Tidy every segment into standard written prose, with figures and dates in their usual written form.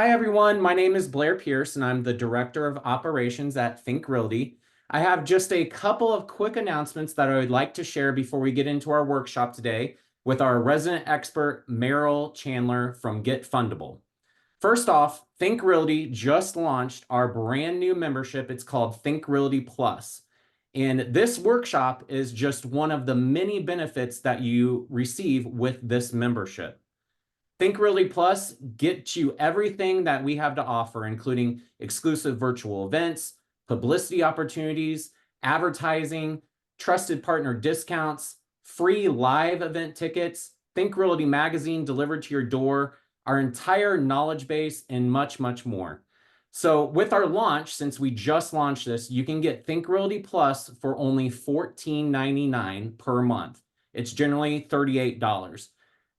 Hi, everyone. My name is Blair Pierce, and I'm the Director of Operations at Think Realty. I have just a couple of quick announcements that I would like to share before we get into our workshop today with our resident expert, Merrill Chandler from Get Fundable. First off, Think Realty just launched our brand new membership. It's called Think Realty Plus. And this workshop is just one of the many benefits that you receive with this membership. Think Realty Plus gets you everything that we have to offer, including exclusive virtual events, publicity opportunities, advertising, trusted partner discounts, free live event tickets, Think Realty magazine delivered to your door, our entire knowledge base, and much, much more. So with our launch, since we just launched this, you can get Think Realty Plus for only $14.99 per month. It's generally $38.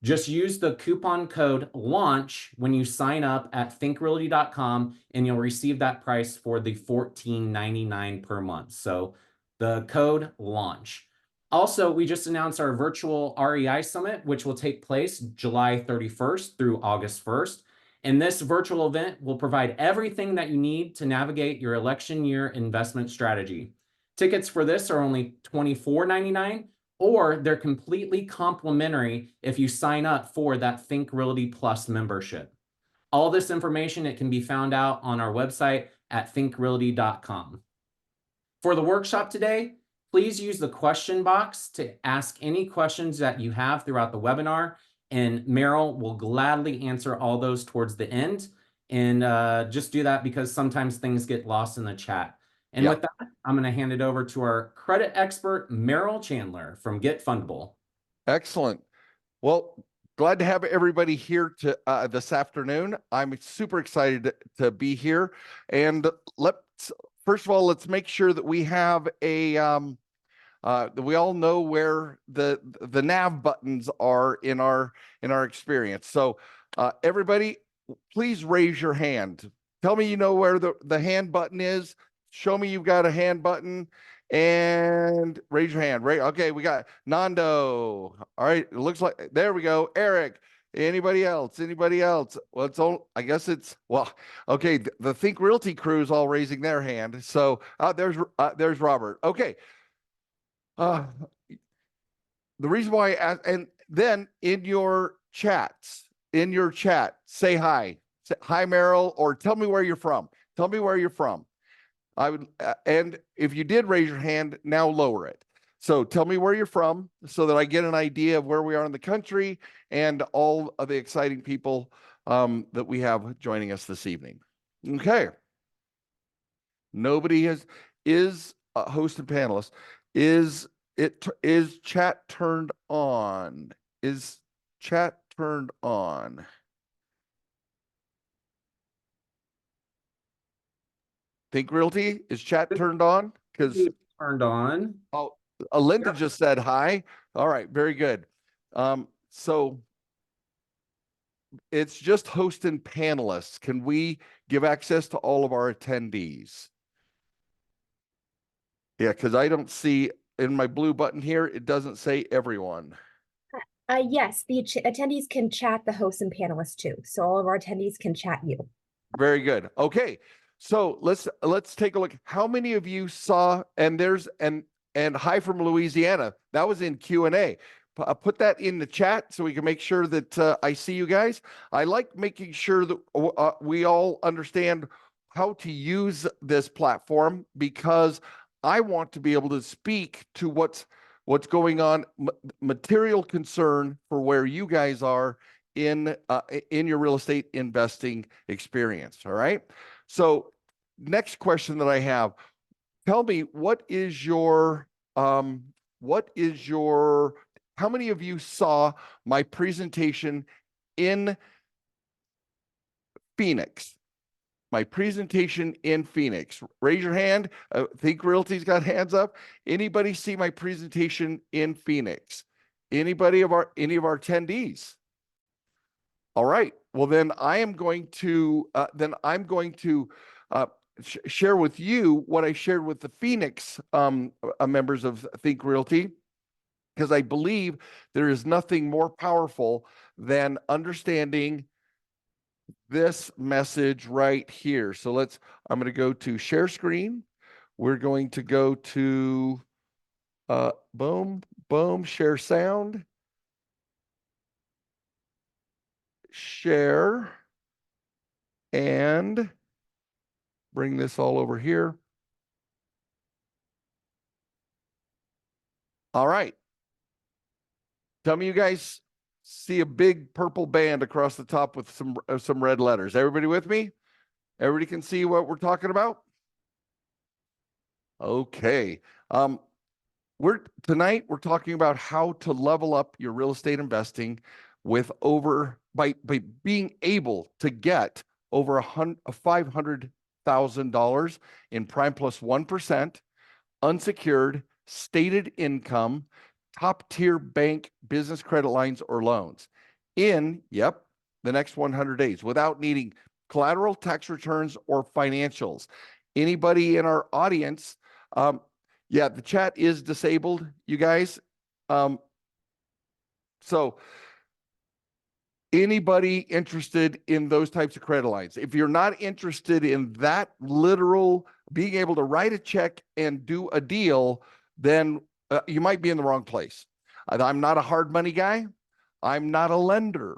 Just use the coupon code LAUNCH when you sign up at thinkrealty.com and you'll receive that price for the $14.99 per month. So the code LAUNCH. Also, we just announced our virtual REI Summit, which will take place July 31st through August 1st. And this virtual event will provide everything that you need to navigate your election year investment strategy. Tickets for this are only $24.99, or they're completely complimentary if you sign up for that Think Realty Plus membership. All this information, it can be found out on our website at thinkrealty.com. For the workshop today, please use the question box to ask any questions that you have throughout the webinar, and Merrill will gladly answer all those towards the end. And just do that because sometimes things get lost in the chat. And with that, I'm going to hand it over to our credit expert, Merrill Chandler from Get Fundable. Excellent. Well, glad to have everybody here to this afternoon. I'm super excited to be here. And first of all, let's make sure that we have a that we all know where the nav buttons are in our experience. So everybody, please raise your hand. Tell me you know where the hand button is. Show me you've got a hand button and raise your hand. Right? Okay, we got Nando. All right, it looks like there we go. Eric. Anybody else? Anybody else? Well, it's all, I guess it's, well, okay. The Think Realty crew is all raising their hand. So there's Robert. Okay. The reason why and then in your chat, say hi. Say, hi, Merrill, or tell me where you're from. Tell me where you're from. I would, and if you did raise your hand, now lower it. So tell me where you're from so that I get an idea of where we are in the country and all of the exciting people that we have joining us this evening. Okay. Nobody is a host and panelist. Is chat turned on? Is chat turned on? Think Realty, is chat turned on? Because turned on. Oh, Linda just said hi. All right, very good. So it's just host and panelists. Can we give access to all of our attendees? Yeah, because I don't see in my blue button here, it doesn't say everyone. Yes, the attendees can chat the hosts and panelists too. So all of our attendees can chat you. Very good. Okay. So let's take a look. How many of you saw, and hi from Louisiana. That was in Q&A. Put that in the chat so we can make sure that I see you guys. I like making sure that we all understand how to use this platform because I want to be able to speak to what's going on, material concern for where you guys are in your real estate investing experience. All right. So next question that I have, tell me how many of you saw my presentation in Phoenix? My presentation in Phoenix. Raise your hand. Think Realty's got hands up. Anybody see my presentation in Phoenix? Any of our attendees? All right. Well, then I am going to share with you what I shared with the Phoenix members of Think Realty, because I believe there is nothing more powerful than understanding this message right here. So I'm going to go to share screen. We're going to go to boom, share sound, share, and bring this all over here. All right. Tell me you guys see a big purple band across the top with some red letters. Everybody with me? Everybody can see what we're talking about? Okay. Tonight we're talking about how to level up your real estate investing with by being able to get over $500,000 in prime plus 1%, unsecured, stated income, top tier bank business credit lines or loans in, the next 100 days without needing collateral, tax returns, or financials. Anybody in our audience, the chat is disabled, you guys. So anybody interested in those types of credit lines? If you're not interested in that literal being able to write a check and do a deal, then you might be in the wrong place. I'm not a hard money guy. I'm not a lender.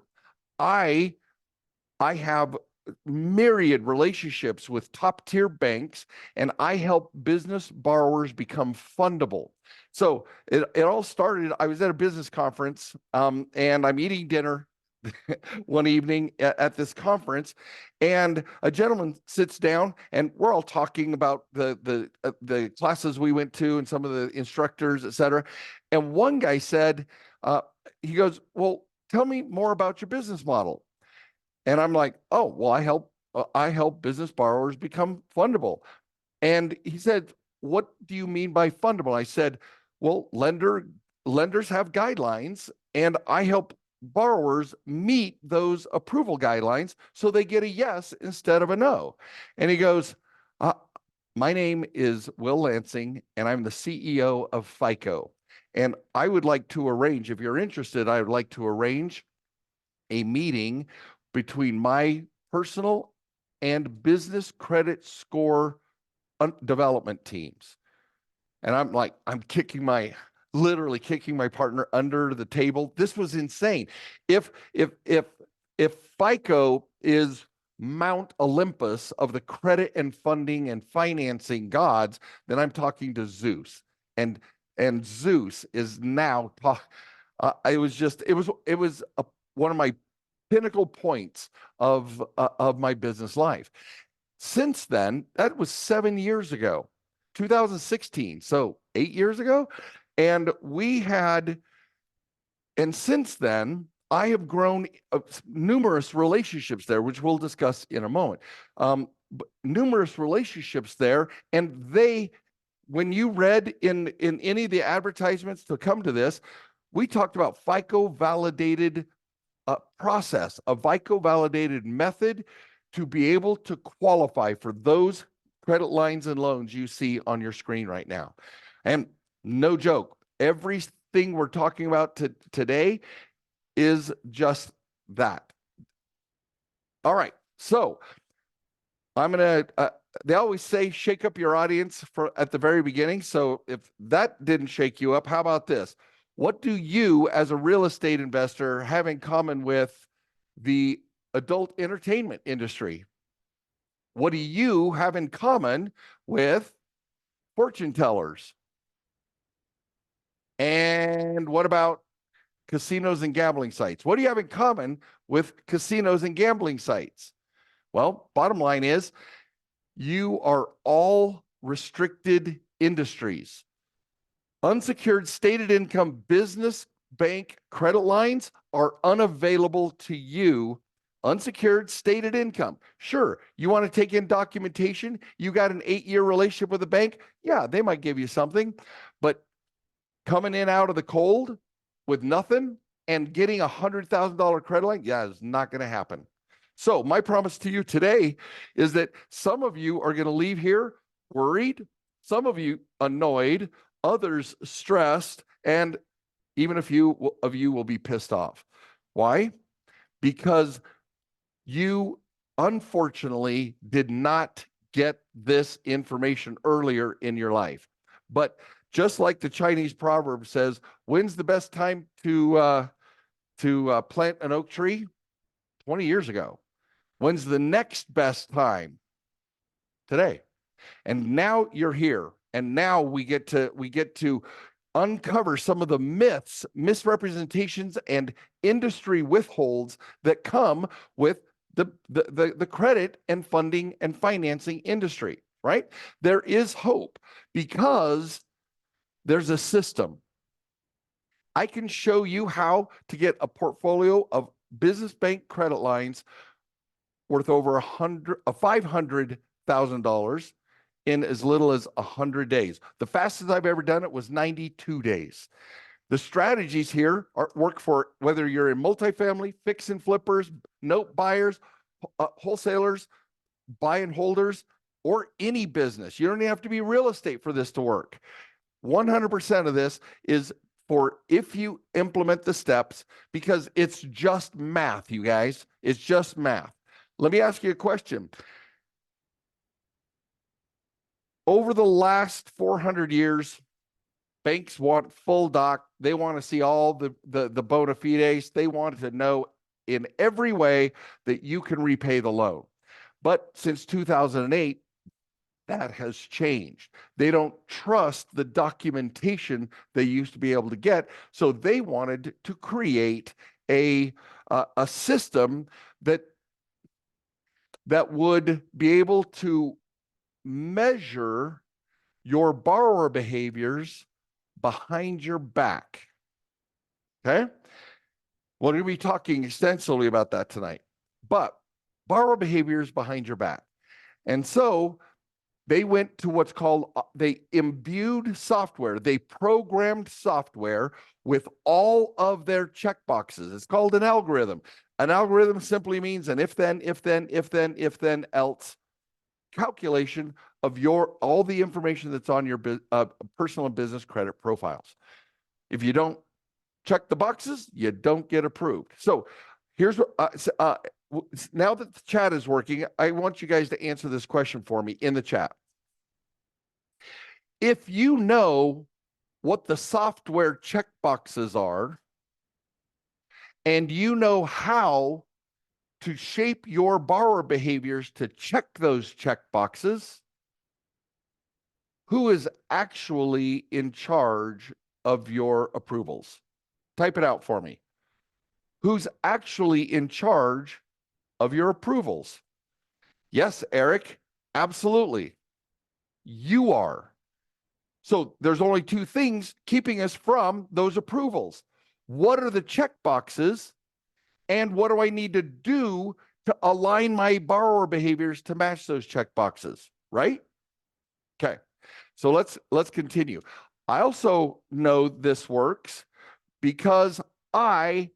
I have myriad relationships with top tier banks, and I help business borrowers become fundable. So it all started, I was at a business conference, and I'm eating dinner one evening at this conference, and a gentleman sits down, and we're all talking about the classes we went to and some of the instructors, et cetera. And one guy said, he goes, "Well, tell me more about your business model." And I'm like, "Oh, well, I help business borrowers become fundable." And he said, "What do you mean by fundable?" I said, "Well, lenders have guidelines, and I help borrowers meet those approval guidelines so they get a yes instead of a no." And he goes, "My name is Will Lansing, and I'm the CEO of FICO. And I would like to arrange, if you're interested, I would like to arrange a meeting between my personal and business credit score development teams." And I'm like, literally kicking my partner under the table. This was insane. If FICO is Mount Olympus of the credit and funding and financing gods, then I'm talking to Zeus. And Zeus is now it was one of my pinnacle points of my business life. Since then, that was 7 years ago, 2016, so 8 years ago. And since then, I have grown numerous relationships there, which we'll discuss in a moment. Numerous relationships there, and when you read in any of the advertisements to come to this, we talked about FICO validated process, a FICO validated method to be able to qualify for those credit lines and loans you see on your screen right now. And no joke, everything we're talking about today is just that. All right, so I'm gonna, they always say shake up your audience at the very beginning. So if that didn't shake you up, how about this? What do you as a real estate investor have in common with the adult entertainment industry? What do you have in common with fortune tellers? And what about casinos and gambling sites? What do you have in common with casinos and gambling sites? Well, bottom line is you are all restricted industries. Unsecured stated income business bank credit lines are unavailable to you. Unsecured stated income. Sure, you want to take in documentation. You got an 8-year relationship with a bank. Yeah, they might give you something. But coming in out of the cold with nothing and getting $100,000 credit line, yeah, it's not going to happen. So my promise to you today is that some of you are going to leave here worried, some of you annoyed, others stressed, and even a few of you will be pissed off. Why? Because you unfortunately did not get this information earlier in your life. But just like the Chinese proverb says, when's the best time to plant an oak tree? 20 years ago. When's the next best time? Today. And now you're here. And now we get to uncover some of the myths, misrepresentations, and industry withholds that come with the credit and funding and financing industry, right? There is hope because there's a system. I can show you how to get a portfolio of business bank credit lines worth over $500,000 in as little as 100 days. The fastest I've ever done it was 92 days. The strategies here work for whether you're in multifamily, fix and flippers, note buyers, wholesalers, buy and holders, or any business. You don't even have to be real estate for this to work. 100% of this is for if you implement the steps, because it's just math, you guys. It's just math. Let me ask you a question. Over the last 400 years, banks want full doc. They want to see all the bona fides. They want to know in every way that you can repay the loan. But since 2008, that has changed. They don't trust the documentation they used to be able to get. So they wanted to create a system that would be able to measure your borrower behaviors behind your back. Okay? We're going to be talking extensively about that tonight. But borrower behaviors behind your back. And so they went to what's called, they imbued software. They programmed software with all of their checkboxes. It's called an algorithm. An algorithm simply means an if then, else calculation of all the information that's on your personal and business credit profiles. If you don't check the boxes, you don't get approved. So here's what, now that the chat is working, I want you guys to answer this question for me in the chat. If you know what the software checkboxes are, and you know how to shape your borrower behaviors to check those checkboxes, who is actually in charge of your approvals? Type it out for me. Who's actually in charge of your approvals? Yes, Eric, absolutely. You are. So there's only two things keeping us from those approvals. What are the checkboxes? And what do I need to do to align my borrower behaviors to match those checkboxes, right? Okay, so let's continue. I also know this works because I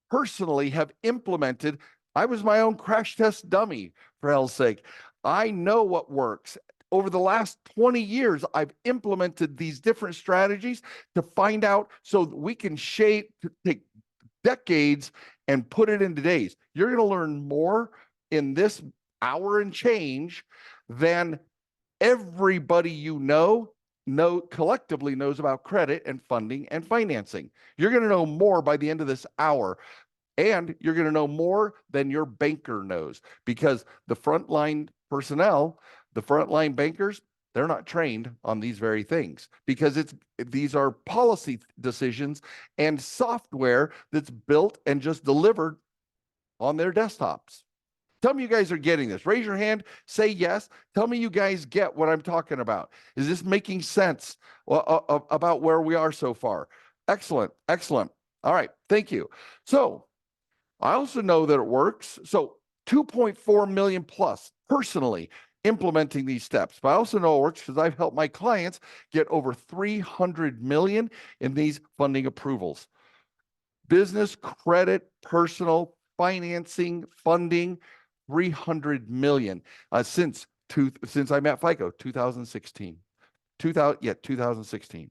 personally have implemented, I was my own crash test dummy, for hell's sake. I know what works. Over the last 20 years, I've implemented these different strategies to find out so that we can take decades and put it into days. You're going to learn more in this hour and change than everybody you know collectively knows about credit and funding and financing. You're going to know more by the end of this hour. And you're going to know more than your banker knows, because the frontline personnel, the frontline bankers, they're not trained on these very things, because these are policy decisions and software that's built and just delivered on their desktops. Tell me you guys are getting this. Raise your hand, say yes. Tell me you guys get what I'm talking about. Is this making sense about where we are so far? Excellent, excellent. All right, thank you. So I also know that it works. So 2.4 million plus personally implementing these steps. But I also know it works because I've helped my clients get over 300 million in these funding approvals. Business, credit, personal, financing, funding, 300 million since I'm at FICO, 2016. 2016.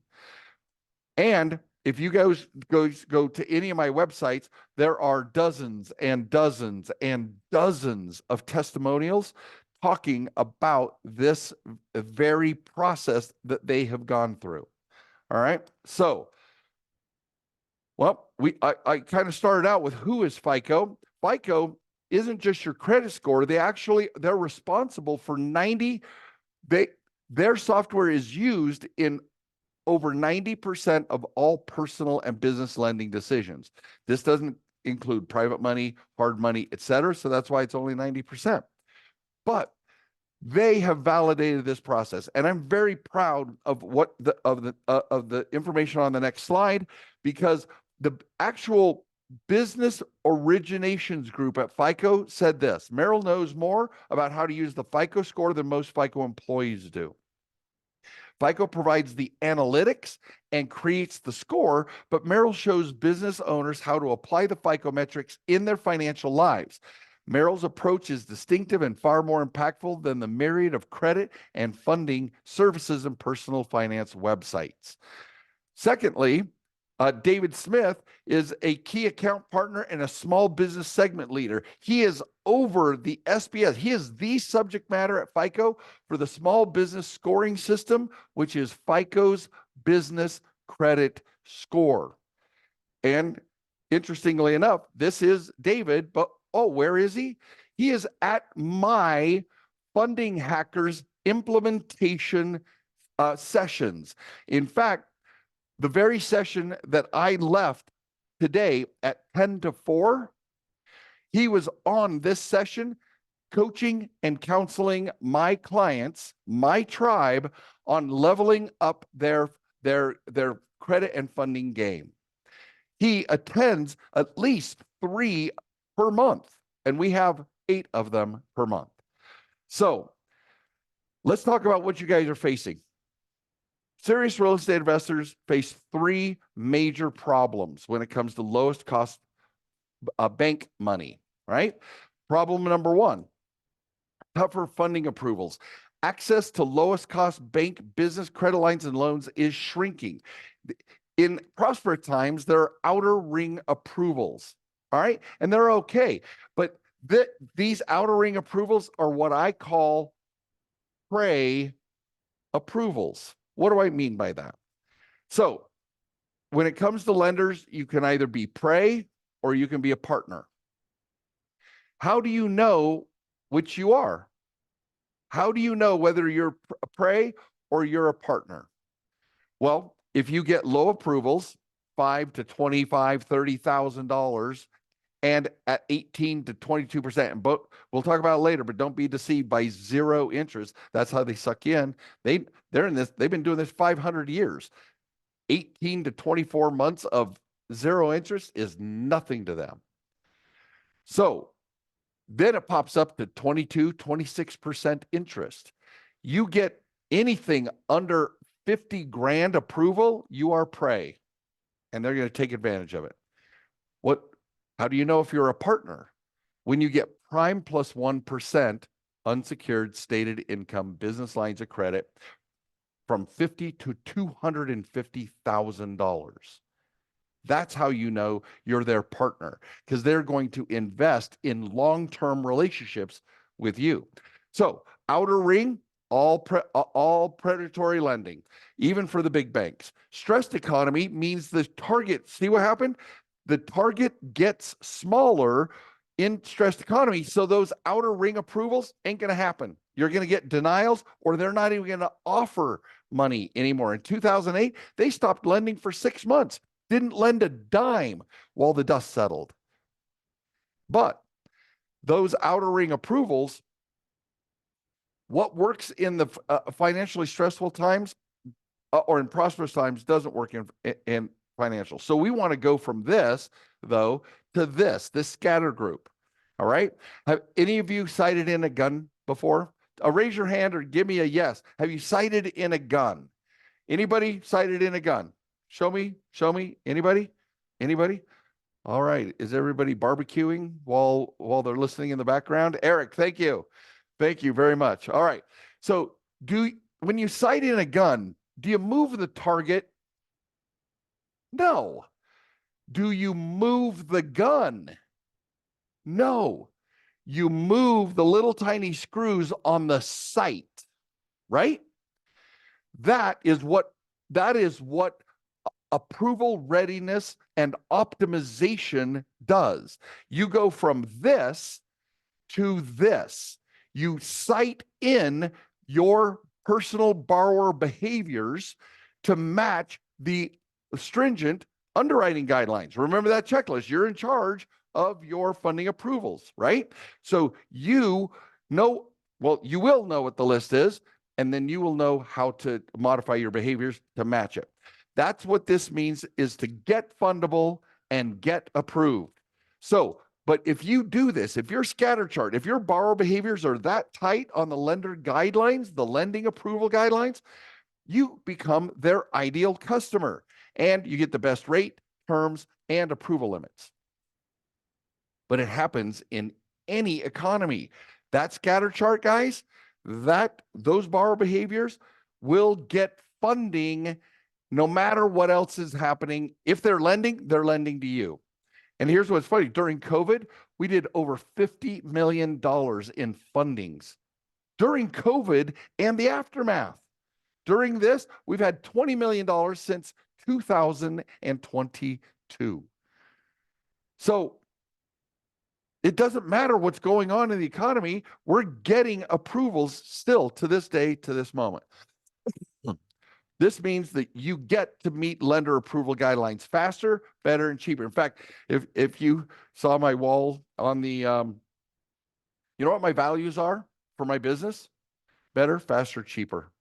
And if you guys go to any of my websites, there are dozens and dozens and dozens of testimonials talking about this very process that they have gone through. All right. So, well, I kind of started out with who is FICO. FICO isn't just your credit score. They're responsible for their software is used in over 90% of all personal and business lending decisions. This doesn't include private money, hard money, et cetera. So that's why it's only 90%. But they have validated this process, and I'm very proud of the information on the next slide, because the actual business originations group at FICO said this: Merrill knows more about how to use the FICO score than most FICO employees do. FICO provides the analytics and creates the score, but Merrill shows business owners how to apply the FICO metrics in their financial lives. Merrill's approach is distinctive and far more impactful than the myriad of credit and funding services and personal finance websites. Secondly, David Smith is a key account partner and a small business segment leader. He is over the SBS. He is the subject matter at FICO for the small business scoring system, which is FICO's business credit score. And interestingly enough, this is David, but where is he? He is at my Funding Hackers implementation sessions. In fact, the very session that I left today at 10 to 4, he was on this session coaching and counseling my clients, my tribe, on leveling up their credit and funding game. He attends at least 3 per month, and we have 8 of them per month. So let's talk about what you guys are facing. Serious real estate investors face 3 major problems when it comes to lowest cost bank money, right? Problem number 1, tougher funding approvals. Access to lowest cost bank business credit lines and loans is shrinking. In prosperous times, there are outer ring approvals, all right? And they're okay. But these outer ring approvals are what I call prey approvals. What do I mean by that? So when it comes to lenders, you can either be prey or you can be a partner. How do you know which you are? How do you know whether you're a prey or you're a partner? Well, if you get low approvals, $5,000 to $25,000, $30,000, and at 18 to 22%, and we'll talk about it later, but don't be deceived by 0 interest. That's how they suck you in. They're in this, they've been doing this 500 years. 18 to 24 months of 0 interest is nothing to them. So then it pops up to 22, 26% interest. You get anything under 50 grand approval, you are prey, and they're going to take advantage of it. How do you know if you're a partner? When you get prime plus 1% unsecured stated income business lines of credit from $50,000 to $250,000. That's how you know you're their partner, because they're going to invest in long-term relationships with you. So outer ring, all predatory lending, even for the big banks. Stressed economy means the target, see what happened? The target gets smaller in stressed economy, so those outer ring approvals ain't going to happen. You're going to get denials, or they're not even going to offer money anymore. In 2008, they stopped lending for 6 months, didn't lend a dime while the dust settled. But those outer ring approvals, what works in the financially stressful times or in prosperous times doesn't work in financial. So we want to go from this, though, to this scatter group. All right. Have any of you sighted in a gun before? Raise your hand or give me a yes. Have you sighted in a gun? Anybody sighted in a gun? Show me. Anybody? All right. Is everybody barbecuing while they're listening in the background? Eric, thank you. Thank you very much. All right. So when you sight in a gun, do you move the target? No. Do you move the gun? No. You move the little tiny screws on the site, right? That is what approval readiness and optimization does. You go from this to this. You cite in your personal borrower behaviors to match the stringent underwriting guidelines. Remember that checklist. You're in charge of your funding approvals, right? So you know, well, you will know what the list is, and then you will know how to modify your behaviors to match it. That's what this means, is to get fundable and get approved. So, but if you do this, if your scatter chart, if your borrower behaviors are that tight on the lender guidelines, the lending approval guidelines, you become their ideal customer and you get the best rate, terms, and approval limits. But it happens in any economy. That scatter chart, guys, those borrower behaviors will get funding no matter what else is happening. If they're lending to you. And here's what's funny. During COVID, we did over $50 million in fundings during COVID and the aftermath. During this, we've had $20 million since 2022. So it doesn't matter what's going on in the economy. We're getting approvals still to this day, to this moment. This means that you get to meet lender approval guidelines faster, better, and cheaper. In fact, if you saw my wall on the, you know what my values are for my business? Better, faster, cheaper.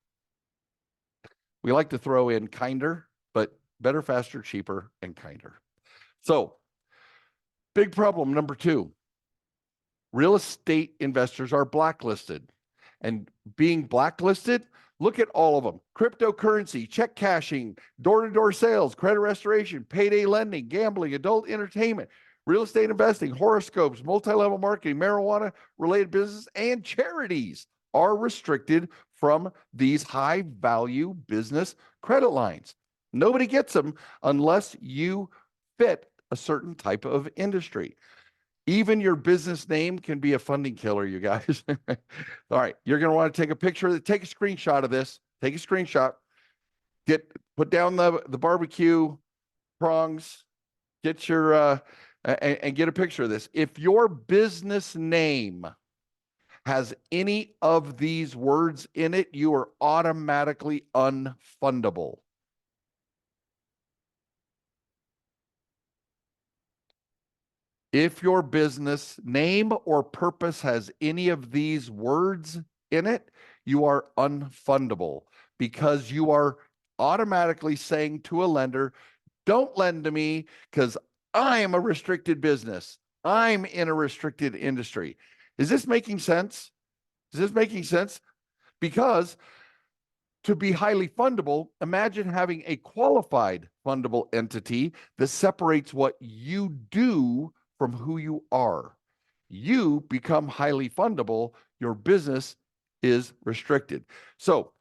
We like to throw in kinder, but better, faster, cheaper, and kinder. So, big problem number 2. Real estate investors are blacklisted. And being blacklisted, look at all of them. Cryptocurrency, check cashing, door-to-door sales, credit restoration, payday lending, gambling, adult entertainment, real estate investing, horoscopes, multi-level marketing, marijuana-related business, and charities are restricted from these high-value business credit lines. Nobody gets them unless you fit a certain type of industry. Even your business name can be a funding killer, you guys. All right, you're going to want to take a picture of it. Take a screenshot of this. Take a screenshot. Put down the barbecue prongs. Get your and get a picture of this. If your business name has any of these words in it, you are automatically unfundable. If your business name or purpose has any of these words in it, you are unfundable because you are automatically saying to a lender, don't lend to me because I am a restricted business. I'm in a restricted industry. Is this making sense? Is this making sense? Because to be highly fundable, imagine having a qualified fundable entity that separates what you do from who you are. You become highly fundable, your business is restricted. So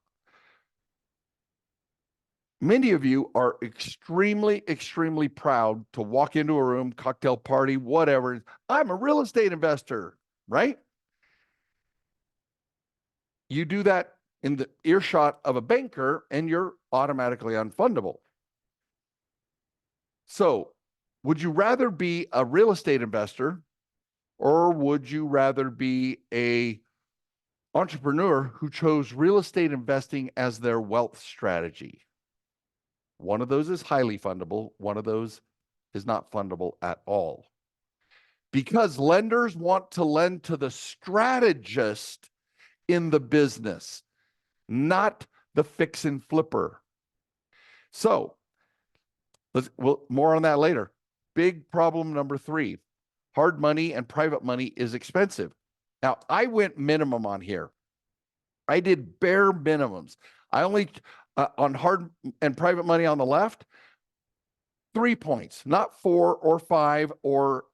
many of you are extremely, extremely proud to walk into a room, cocktail party, whatever. I'm a real estate investor, right? You do that in the earshot of a banker and you're automatically unfundable. So would you rather be a real estate investor or would you rather be an entrepreneur who chose real estate investing as their wealth strategy? One of those is highly fundable. One of those is not fundable at all. Because lenders want to lend to the strategist in the business, not the fix and flipper. So, more on that later. Big problem number 3, hard money and private money is expensive. Now, I went minimum on here. I did bare minimums. I only, on hard and private money on the left, 3 points, not 4 or 5 or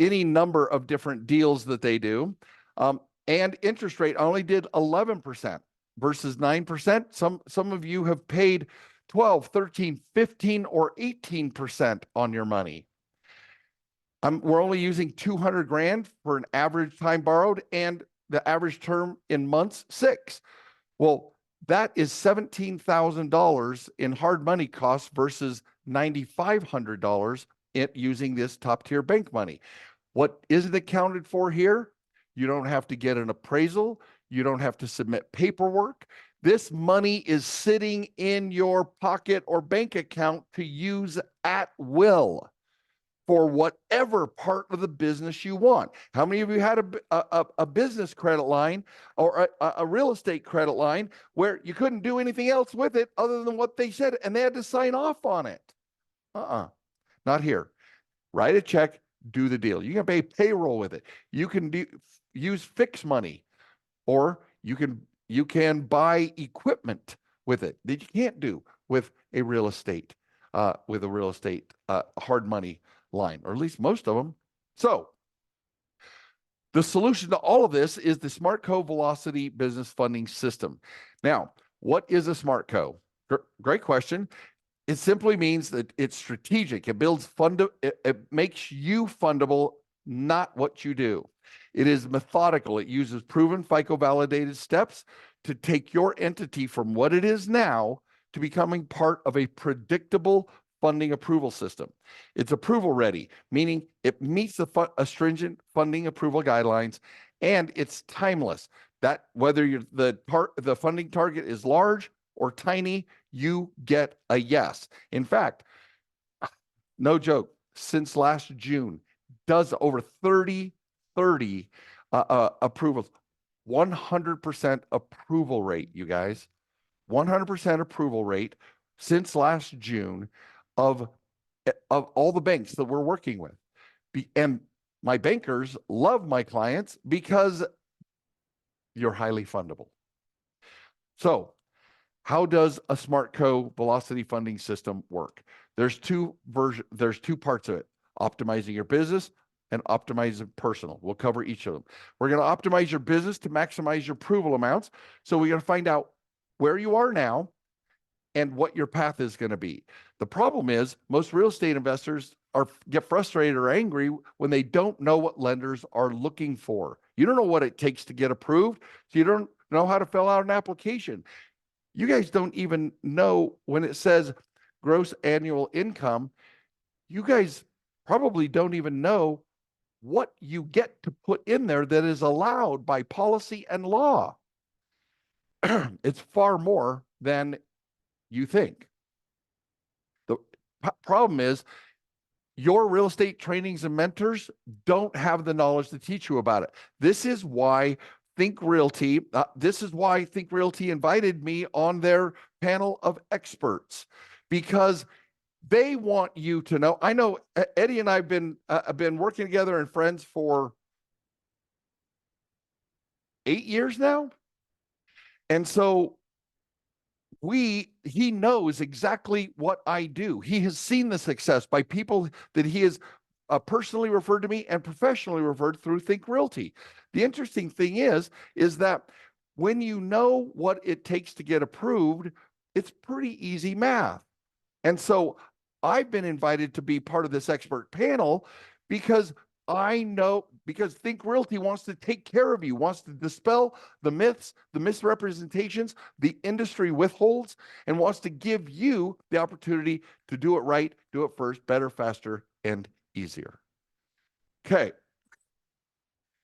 any number of different deals that they do. And interest rate, I only did 11% versus 9%. Some of you have paid 12, 13, 15, or 18% on your money. We're only using 200 grand for an average time borrowed, and the average term in months, 6. Well, that is $17,000 in hard money costs versus $9,500 using this top tier bank money. What isn't accounted for here? You don't have to get an appraisal. You don't have to submit paperwork. This money is sitting in your pocket or bank account to use at will for whatever part of the business you want. How many of you had a business credit line or a real estate credit line where you couldn't do anything else with it other than what they said and they had to sign off on it? Not here. Write a check, do the deal. You can pay payroll with it. You can use fixed money, or you can buy equipment with it that you can't do with a real estate hard money line, or at least most of them. So the solution to all of this is the SmartCo Velocity Business Funding System. Now, what is a SmartCo? Great question. It simply means that it's strategic. It builds it makes you fundable, not what you do. It is methodical. It uses proven FICO validated steps to take your entity from what it is now to becoming part of a predictable funding approval system. It's approval ready, meaning it meets the stringent funding approval guidelines, and it's timeless. That whether the funding target is large or tiny, you get a yes. In fact, no joke, since last June, does over 30 approvals, 100% approval rate, you guys, 100% approval rate since last June of all the banks that we're working with. And my bankers love my clients because you're highly fundable. So how does a SmartCo Velocity Funding System work? There's two parts of it: optimizing your business and optimizing personal. We'll cover each of them. We're going to optimize your business to maximize your approval amounts. So we're going to find out where you are now and what your path is going to be. The problem is most real estate investors get frustrated or angry when they don't know what lenders are looking for. You don't know what it takes to get approved, so you don't know how to fill out an application. You guys don't even know when it says gross annual income. You guys probably don't even know what you get to put in there that is allowed by policy and law. It's far more than you think. The problem is your real estate trainings and mentors don't have the knowledge to teach you about it. This is why Think Realty invited me on their panel of experts, because they want you to know. I know Eddie and I have been working together and friends for 8 years now. And so he knows exactly what I do. He has seen the success by people that he has personally referred to me and professionally referred through Think Realty. The interesting thing is that when you know what it takes to get approved, it's pretty easy math. And so I've been invited to be part of this expert panel because Think Realty wants to take care of you, wants to dispel the myths, the misrepresentations the industry withholds, and wants to give you the opportunity to do it right, do it first, better, faster, and easier. Okay.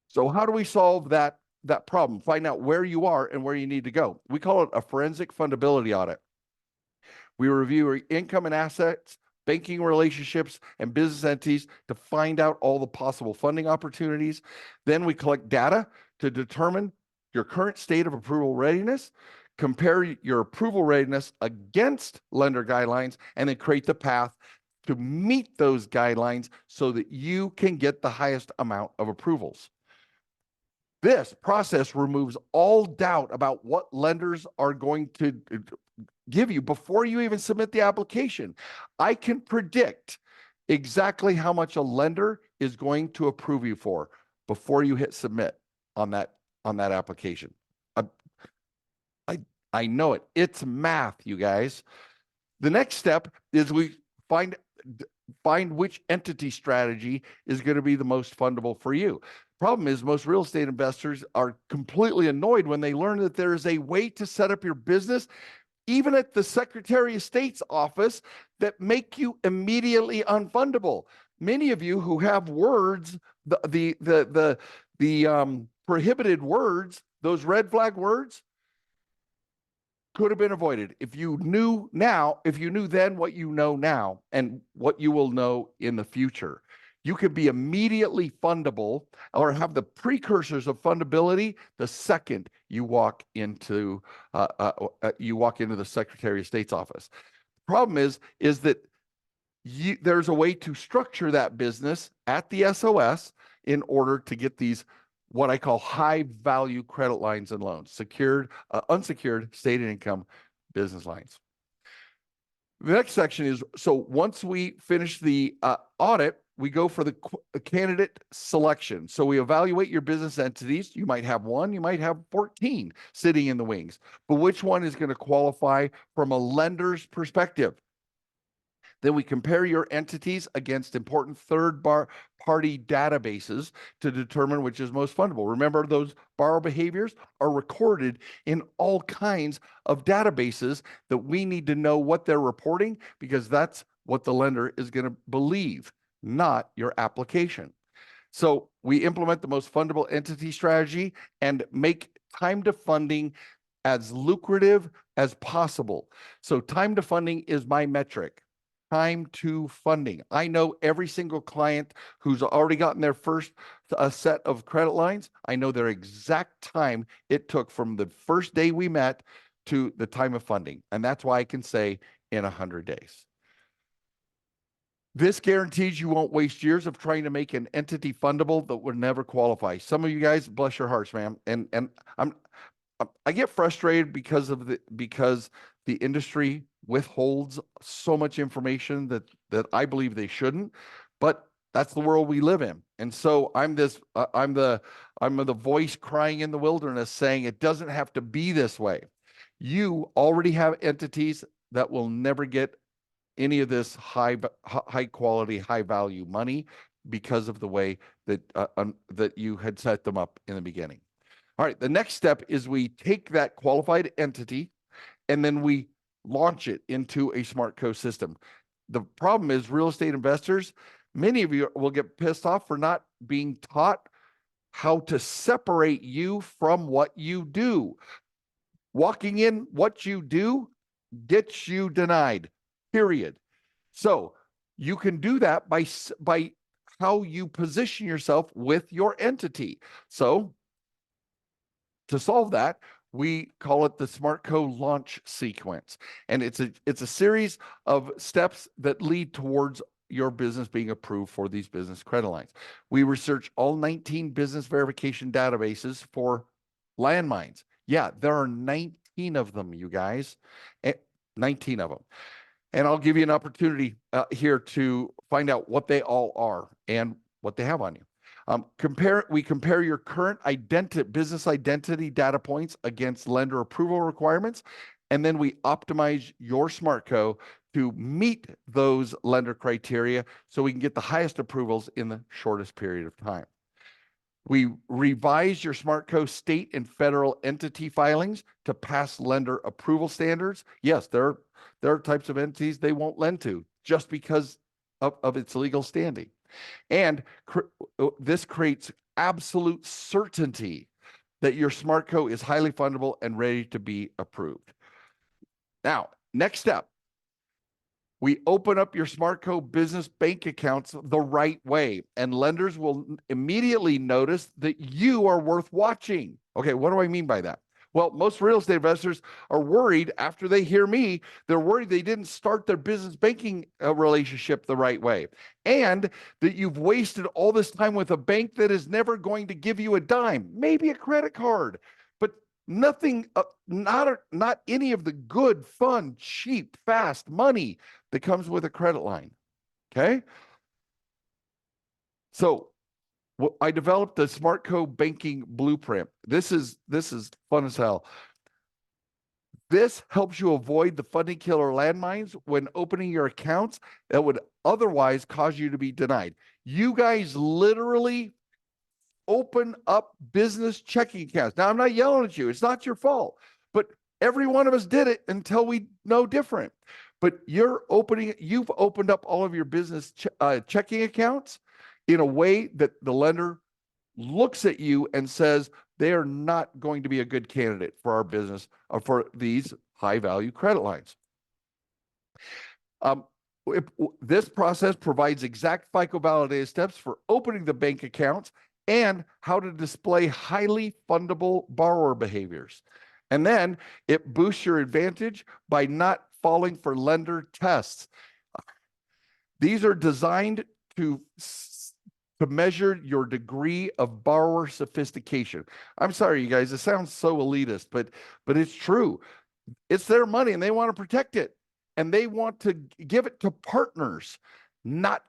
So how do we solve that problem? Find out where you are and where you need to go. We call it a forensic fundability audit. We review your income and assets, banking relationships, and business entities to find out all the possible funding opportunities. Then we collect data to determine your current state of approval readiness, compare your approval readiness against lender guidelines, and then create the path to meet those guidelines so that you can get the highest amount of approvals. This process removes all doubt about what lenders are going to give you before you even submit the application. I can predict exactly how much a lender is going to approve you for before you hit submit on that application. I know it. It's math, you guys. The next step is we find which entity strategy is going to be the most fundable for you. Problem is, most real estate investors are completely annoyed when they learn that there is a way to set up your business, even at the Secretary of State's office, that make you immediately unfundable. Many of you who have words, the prohibited words, those red flag words, could have been avoided if you knew then what you know now and what you will know in the future. You could be immediately fundable or have the precursors of fundability the second you walk into the Secretary of State's office. The problem is that there's a way to structure that business at the SOS in order to get these what I call high value credit lines and loans, secured, unsecured stated income business lines. The next section is, so once we finish the audit, we go for the candidate selection. So we evaluate your business entities. You might have one, you might have 14 sitting in the wings, but which one is going to qualify from a lender's perspective? Then we compare your entities against important third-party databases to determine which is most fundable. Remember, those borrower behaviors are recorded in all kinds of databases that we need to know what they're reporting, because that's what the lender is going to believe, not your application. So we implement the most fundable entity strategy and make time to funding as lucrative as possible. So time to funding is my metric. Time to funding. I know every single client who's already gotten their first set of credit lines. I know their exact time it took from the first day we met to the time of funding. And that's why I can say in 100 days. This guarantees you won't waste years of trying to make an entity fundable that would never qualify. Some of you guys, bless your hearts, man. And I get frustrated because the industry withholds so much information that I believe they shouldn't, but that's the world we live in. And so I'm the voice crying in the wilderness saying it doesn't have to be this way. You already have entities that will never get any of this high quality, high value money because of the way that you had set them up in the beginning. All right, the next step is we take that qualified entity and then we launch it into a SmartCo system. The problem is real estate investors, many of you will get pissed off for not being taught how to separate you from what you do. Walking in what you do gets you denied, period. So you can do that by how you position yourself with your entity. So to solve that, we call it the SmartCo launch sequence. And it's a series of steps that lead towards your business being approved for these business credit lines. We research all 19 business verification databases for landmines. Yeah, there are 19 of them, you guys. 19 of them. And I'll give you an opportunity here to find out what they all are and what they have on you. We compare your current business identity data points against lender approval requirements, and then we optimize your SmartCo to meet those lender criteria so we can get the highest approvals in the shortest period of time. We revise your SmartCo state and federal entity filings to pass lender approval standards. Yes, there are types of entities they won't lend to just because of its legal standing. And this creates absolute certainty that your SmartCo is highly fundable and ready to be approved. Now, next step, we open up your SmartCo business bank accounts the right way, and lenders will immediately notice that you are worth watching. Okay, what do I mean by that? Well, most real estate investors are worried after they hear me, they're worried they didn't start their business banking relationship the right way, and that you've wasted all this time with a bank that is never going to give you a dime, maybe a credit card, but nothing, not any of the good, fun, cheap, fast money that comes with a credit line. Okay. So I developed the SmartCo banking blueprint. This is fun as hell. This helps you avoid the funding killer landmines when opening your accounts that would otherwise cause you to be denied. You guys literally open up business checking accounts. Now, I'm not yelling at you. It's not your fault, but every one of us did it until we know different. But you've opened up all of your business checking accounts in a way that the lender looks at you and says, they are not going to be a good candidate for our business or for these high value credit lines. This process provides exact FICO validated steps for opening the bank accounts and how to display highly fundable borrower behaviors. And then it boosts your advantage by not falling for lender tests. These are designed to measure your degree of borrower sophistication. I'm sorry, you guys, it sounds so elitist, but it's true. It's their money and they want to protect it. And they want to give it to partners, not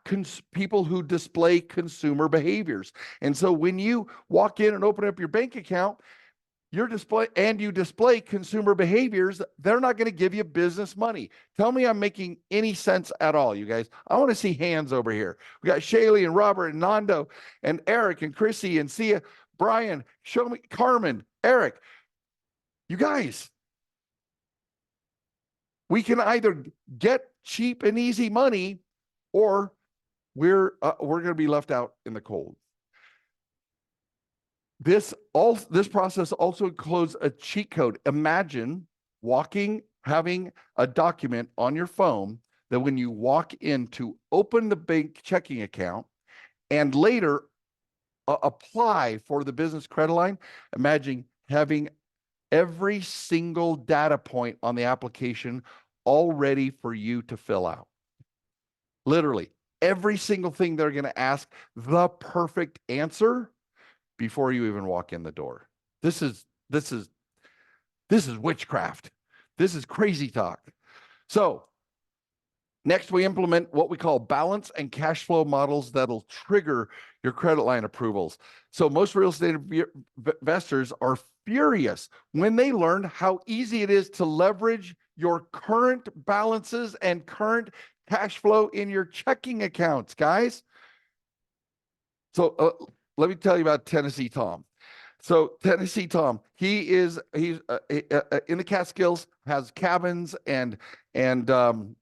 people who display consumer behaviors. And so when you walk in and open up your bank account, you display consumer behaviors, they're not going to give you business money. Tell me I'm making any sense at all, you guys. I want to see hands over here. We got Shaylee and Robert and Nando and Eric and Chrissy and Sia, Brian, show me, Carmen, Eric. You guys, we can either get cheap and easy money or we're going to be left out in the cold. This process also includes a cheat code. Imagine having a document on your phone that when you walk in to open the bank checking account and later apply for the business credit line, imagine having every single data point on the application all ready for you to fill out. Literally, every single thing they're going to ask, the perfect answer before you even walk in the door. This is witchcraft. This is crazy talk. So next, we implement what we call balance and cash flow models that'll trigger your credit line approvals. So most real estate investors are furious when they learn how easy it is to leverage your current balances and current cash flow in your checking accounts, guys. So let me tell you about Tennessee Tom. So Tennessee Tom, he's in the Catskills, has cabins and hamlets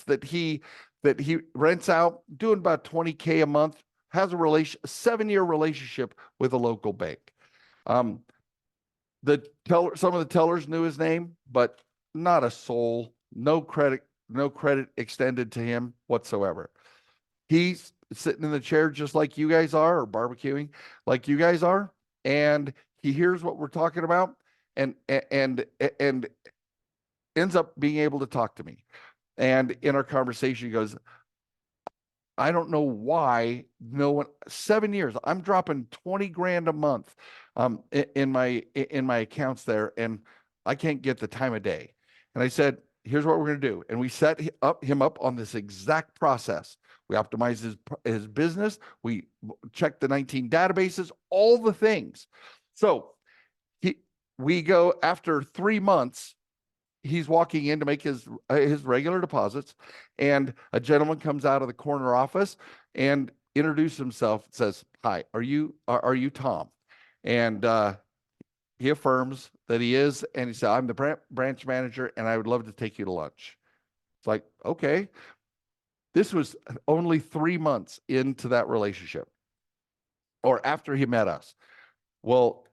that he rents out, doing about $20K a month, has a 7-year relationship with a local bank. Some of the tellers knew his name, but not a soul, no credit extended to him whatsoever. He's sitting in the chair just like you guys are, or barbecuing like you guys are, and he hears what we're talking about and ends up being able to talk to me. And in our conversation, he goes, I don't know why no one, 7 years, I'm dropping 20 grand a month in my accounts there, and I can't get the time of day. And I said, here's what we're going to do. And we set him up on this exact process. We optimize his business. We check the 19 databases, all the things. So we go after 3 months. He's walking in to make his regular deposits, and a gentleman comes out of the corner office and introduces himself. Says, "Hi, are you Tom?" And he affirms that he is, and he said, "I'm the branch manager, and I would love to take you to lunch." It's like, okay. This was only 3 months into that relationship, or after he met us. Well,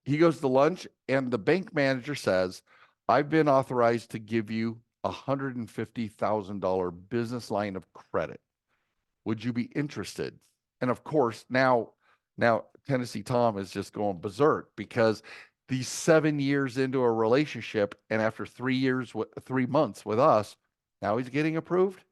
he goes to lunch, and the bank manager says, I've been authorized to give you a $150,000 business line of credit. Would you be interested? And of course, now Tennessee Tom is just going berserk, because these 7 years into a relationship, and after 3 months with us, now he's getting approved.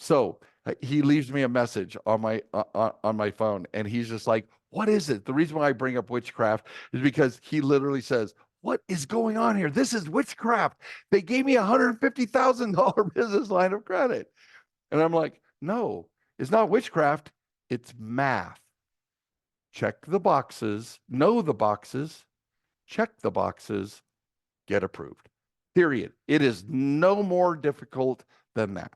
So he leaves me a message on my phone, and he's just like, what is it? The reason why I bring up witchcraft is because he literally says, what is going on here? This is witchcraft. They gave me a $150,000 business line of credit. And I'm like, no, it's not witchcraft. It's math. Check the boxes, know the boxes, check the boxes, get approved. Period. It is no more difficult than that.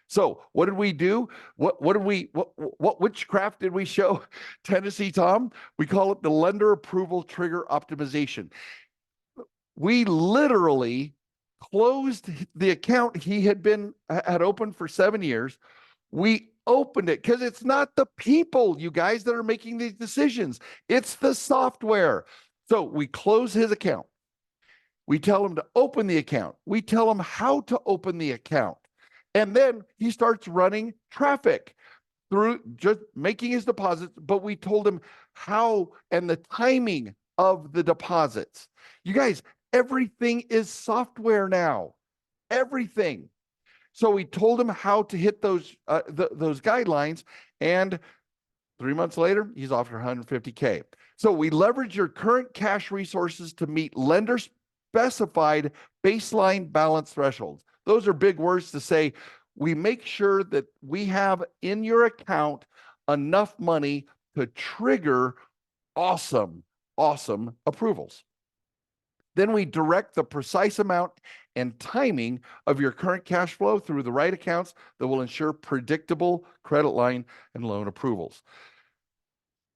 So what did we do? What witchcraft did we show Tennessee Tom? We call it the lender approval trigger optimization. We literally closed the account he had opened for 7 years. We opened it because it's not the people, you guys, that are making these decisions. It's the software. So we close his account. We tell him to open the account. We tell him how to open the account. And then he starts running traffic through just making his deposits, but we told him how and the timing of the deposits. You guys, everything is software now. Everything. So we told him how to hit those guidelines, and 3 months later, he's offered 150K. So we leverage your current cash resources to meet lender specified baseline balance thresholds. Those are big words to say. We make sure that we have in your account enough money to trigger awesome approvals. Then we direct the precise amount and timing of your current cash flow through the right accounts that will ensure predictable credit line and loan approvals.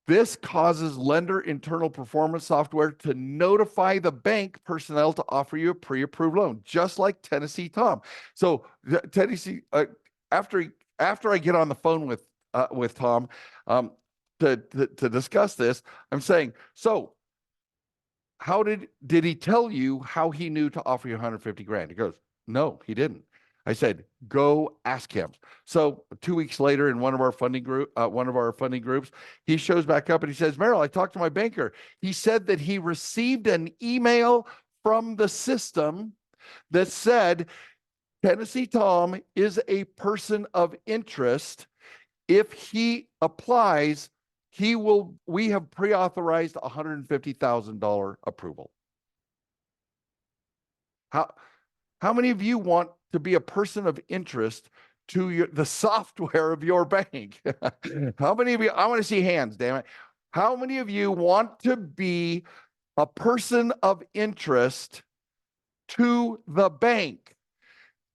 This causes lender internal performance software to notify the bank personnel to offer you a pre-approved loan, just like Tennessee Tom. So Tennessee, after I get on the phone with Tom to discuss this, I'm saying, so how did he tell you how he knew to offer you 150 grand? He goes, no, he didn't. I said, go ask him. So 2 weeks later, in one of our funding groups, he shows back up and he says, Merrill, I talked to my banker. He said that he received an email from the system that said, Tennessee Tom is a person of interest. If he applies, we have pre-authorized $150,000 approval. How many of you want to be a person of interest to the software of your bank? How many of you, I want to see hands, damn it. How many of you want to be a person of interest to the bank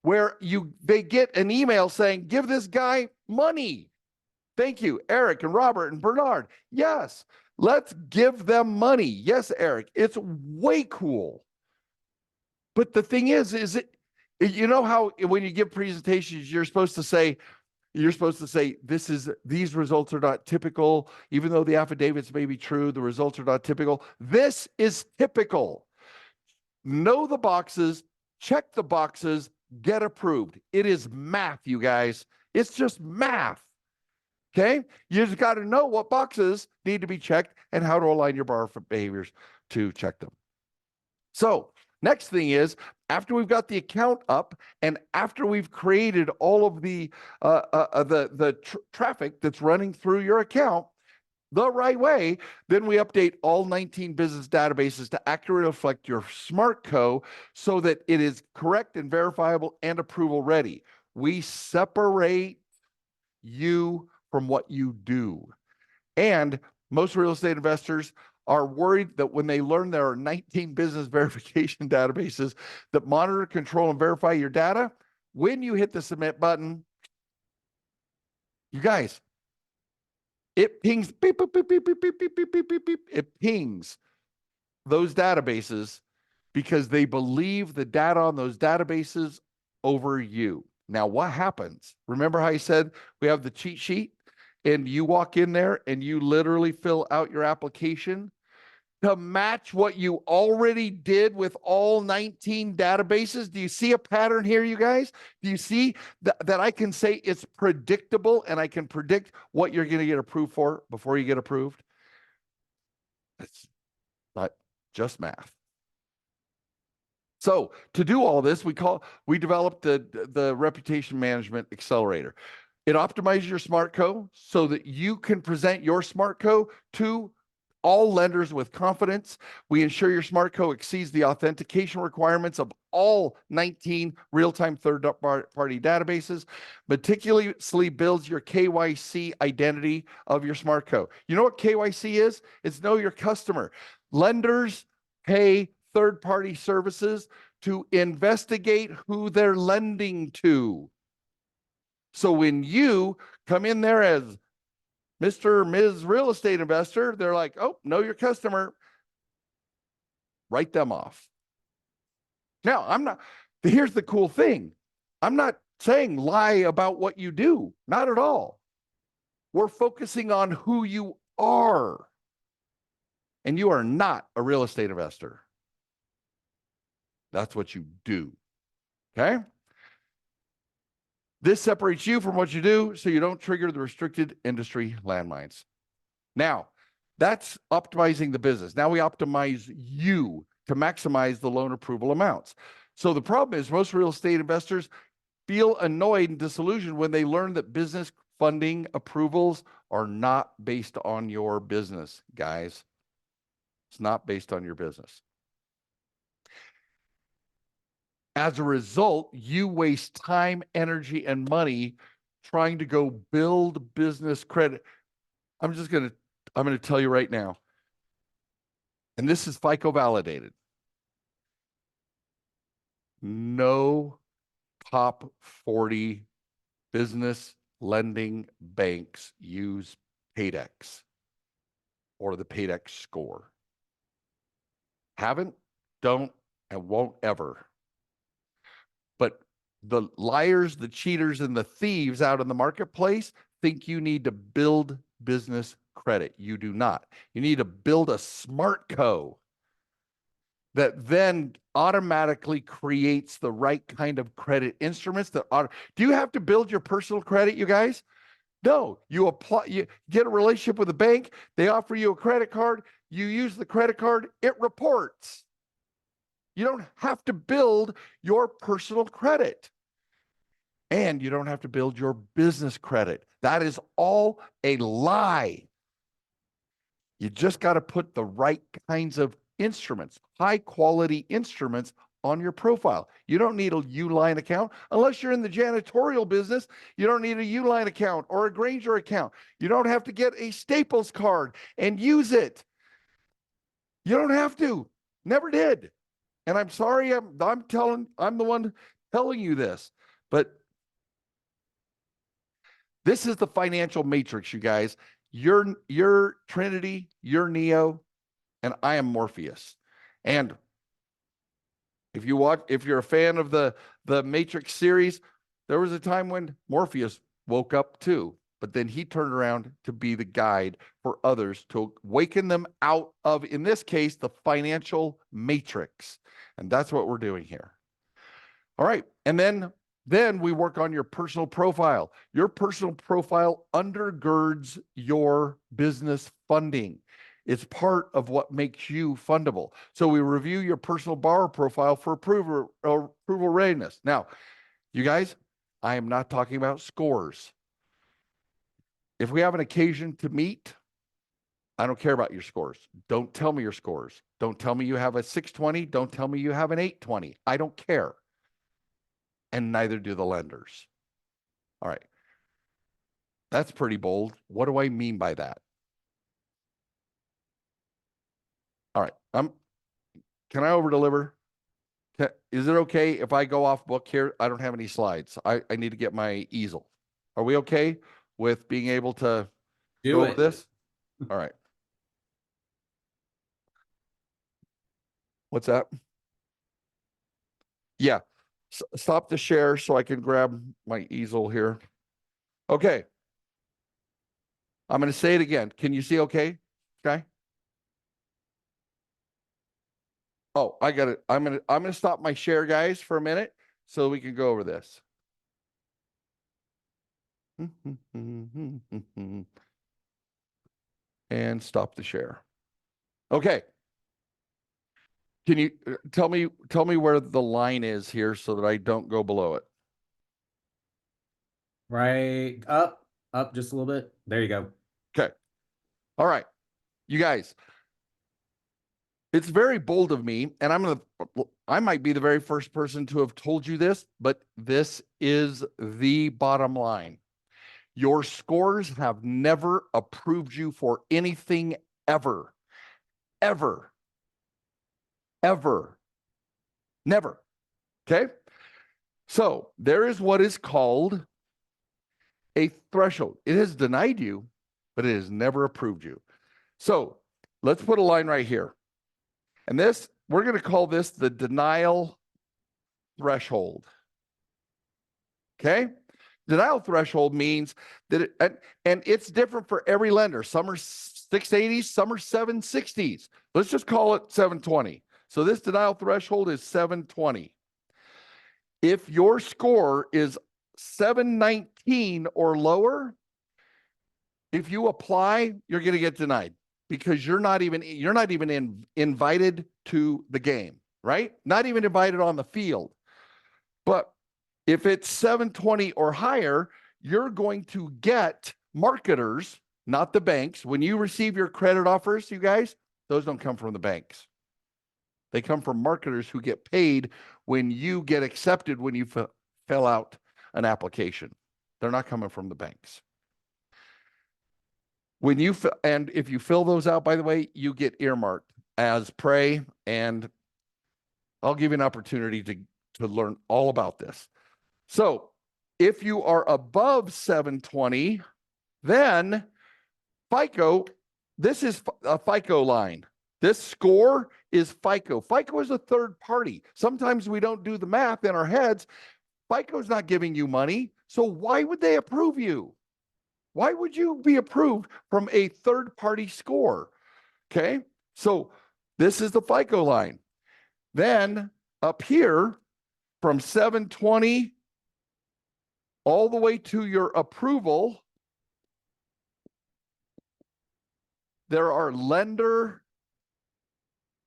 where they get an email saying, give this guy money? Thank you, Eric and Robert and Bernard. Yes, let's give them money. Yes, Eric, it's way cool. But the thing is you know how when you give presentations, you're supposed to say, these results are not typical, even though the affidavits may be true, the results are not typical. This is typical. Know the boxes, check the boxes, get approved. It is math, you guys. It's just math. Okay? You just got to know what boxes need to be checked and how to align your borrower behaviors to check them. So, next thing is, after we've got the account up and after we've created all of the traffic that's running through your account the right way, then we update all 19 business databases to accurately reflect your smart co so that it is correct and verifiable and approval ready. We separate you from what you do. And most real estate investors are worried that when they learn there are 19 business verification databases that monitor, control, and verify your data, when you hit the submit button, you guys, it pings, beep, beep, beep, beep, beep, beep, beep, beep, beep, beep, beep. It pings those databases because they believe the data on those databases over you. Now, what happens? Remember how I said we have the cheat sheet and you walk in there and you literally fill out your application to match what you already did with all 19 databases? Do you see a pattern here, you guys? Do you see that I can say it's predictable and I can predict what you're going to get approved for before you get approved? It's not just math. So to do all this, we developed the Reputation Management Accelerator. It optimizes your smart co so that you can present your smart co to all lenders with confidence. We ensure your smart co exceeds the authentication requirements of all 19 real-time third-party databases, meticulously builds your KYC identity of your smart co. You know what KYC is? It's know your customer. Lenders pay third-party services to investigate who they're lending to. So when you come in there as Mr. or Ms. Real Estate Investor, they're like, oh, know your customer. Write them off. Now, here's the cool thing. I'm not saying lie about what you do. Not at all. We're focusing on who you are. And you are not a real estate investor. That's what you do. Okay? This separates you from what you do so you don't trigger the restricted industry landmines. Now, that's optimizing the business. Now we optimize you to maximize the loan approval amounts. So the problem is most real estate investors feel annoyed and disillusioned when they learn that business funding approvals are not based on your business, guys. It's not based on your business. As a result, you waste time, energy, and money trying to go build business credit. I'm going to tell you right now, and this is FICO validated. No top 40 business lending banks use Paydex or the Paydex score. Haven't, don't, and won't ever. But the liars, the cheaters, and the thieves out in the marketplace think you need to build business credit. You do not. You need to build a smart co that then automatically creates the right kind of credit instruments. Do you have to build your personal credit, you guys? No, you apply, you get a relationship with a bank, they offer you a credit card, you use the credit card, it reports. You don't have to build your personal credit. And you don't have to build your business credit. That is all a lie. You just got to put the right kinds of instruments, high quality instruments on your profile. You don't need a Uline account unless you're in the janitorial business. You don't need a Uline account or a Granger account. You don't have to get a Staples card and use it. You don't have to. Never did. And I'm sorry, I'm the one telling you this, but this is the financial matrix, you guys. You're Trinity, you're Neo, and I am Morpheus. And if you're a fan of the Matrix series, there was a time when Morpheus woke up too, but then he turned around to be the guide for others to waken them out of, in this case, the financial matrix. And that's what we're doing here. All right. And then we work on your personal profile. Your personal profile undergirds your business funding. It's part of what makes you fundable. So we review your personal borrower profile for approval readiness. Now, you guys, I am not talking about scores. If we have an occasion to meet, I don't care about your scores. Don't tell me your scores. Don't tell me you have a 620. Don't tell me you have an 820. I don't care. And neither do the lenders. All right. That's pretty bold. What do I mean by that? All right. Can I over deliver? Is it okay if I go off book here? I don't have any slides. I need to get my easel. Are we okay with being able to go over this? All right. What's that? Yeah. Stop the share so I can grab my easel here. Okay. I'm going to say it again. Can you see okay? Okay. Oh, I got it. I'm going to stop my share, guys, for a minute so we can go over this. And stop the share. Okay. Can you tell me where the line is here so that I don't go below it? Right up just a little bit. There you go. Okay. All right. You guys, it's very bold of me, and I might be the very first person to have told you this, but this is the bottom line. Your scores have never approved you for anything ever, ever. ever. Never. Okay? So there is what is called a threshold. It has denied you, but it has never approved you. So let's put a line right here. And this, we're going to call this the denial threshold. Okay? Denial threshold means that and it's different for every lender. Some are 680s, some are 760s. Let's just call it 720. So this denial threshold is 720. If your score is 719 or lower, if you apply, you're going to get denied because you're not even invited to the game, right? Not even invited on the field. But if it's 720 or higher, you're going to get marketers, not the banks. When you receive your credit offers, you guys, those don't come from the banks. They come from marketers who get paid when you get accepted when you fill out an application. They're not coming from the banks. When you and if you fill those out, by the way, you get earmarked as prey, and I'll give you an opportunity to learn all about this. So if you are above 720, then FICO, this is a FICO line. This score is FICO. FICO is a third party. Sometimes we don't do the math in our heads. FICO is not giving you money. So why would they approve you? Why would you be approved from a third party score? Okay. So this is the FICO line. Then up here from 720 all the way to your approval, there are lender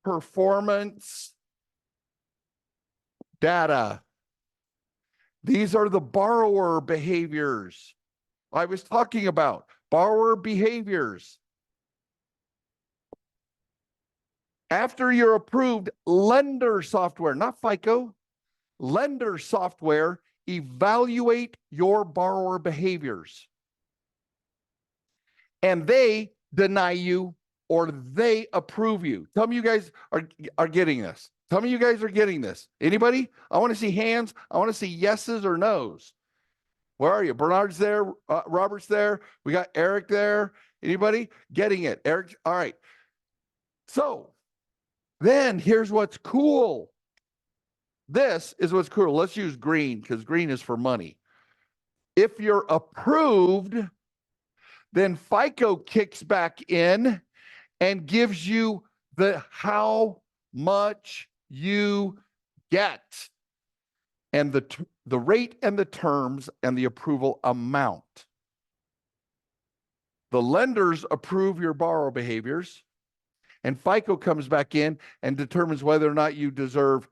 performance data. These are the borrower behaviors I was talking about. Borrower behaviors. After you're approved, lender software, not FICO, lender software evaluate your borrower behaviors. And they deny you or they approve you. Tell me you guys are getting this. Tell me you guys are getting this. Anybody? I want to see hands. I want to see yeses or nos. Where are you? Bernard's there. Robert's there. We got Eric there. Anybody getting it? Eric. All right. So then here's what's cool. This is what's cool. Let's use green because green is for money. If you're approved, then FICO kicks back in and gives you the how much you get and the rate and the terms and the approval amount. The lenders approve your borrower behaviors, and FICO comes back in and determines whether or not you deserve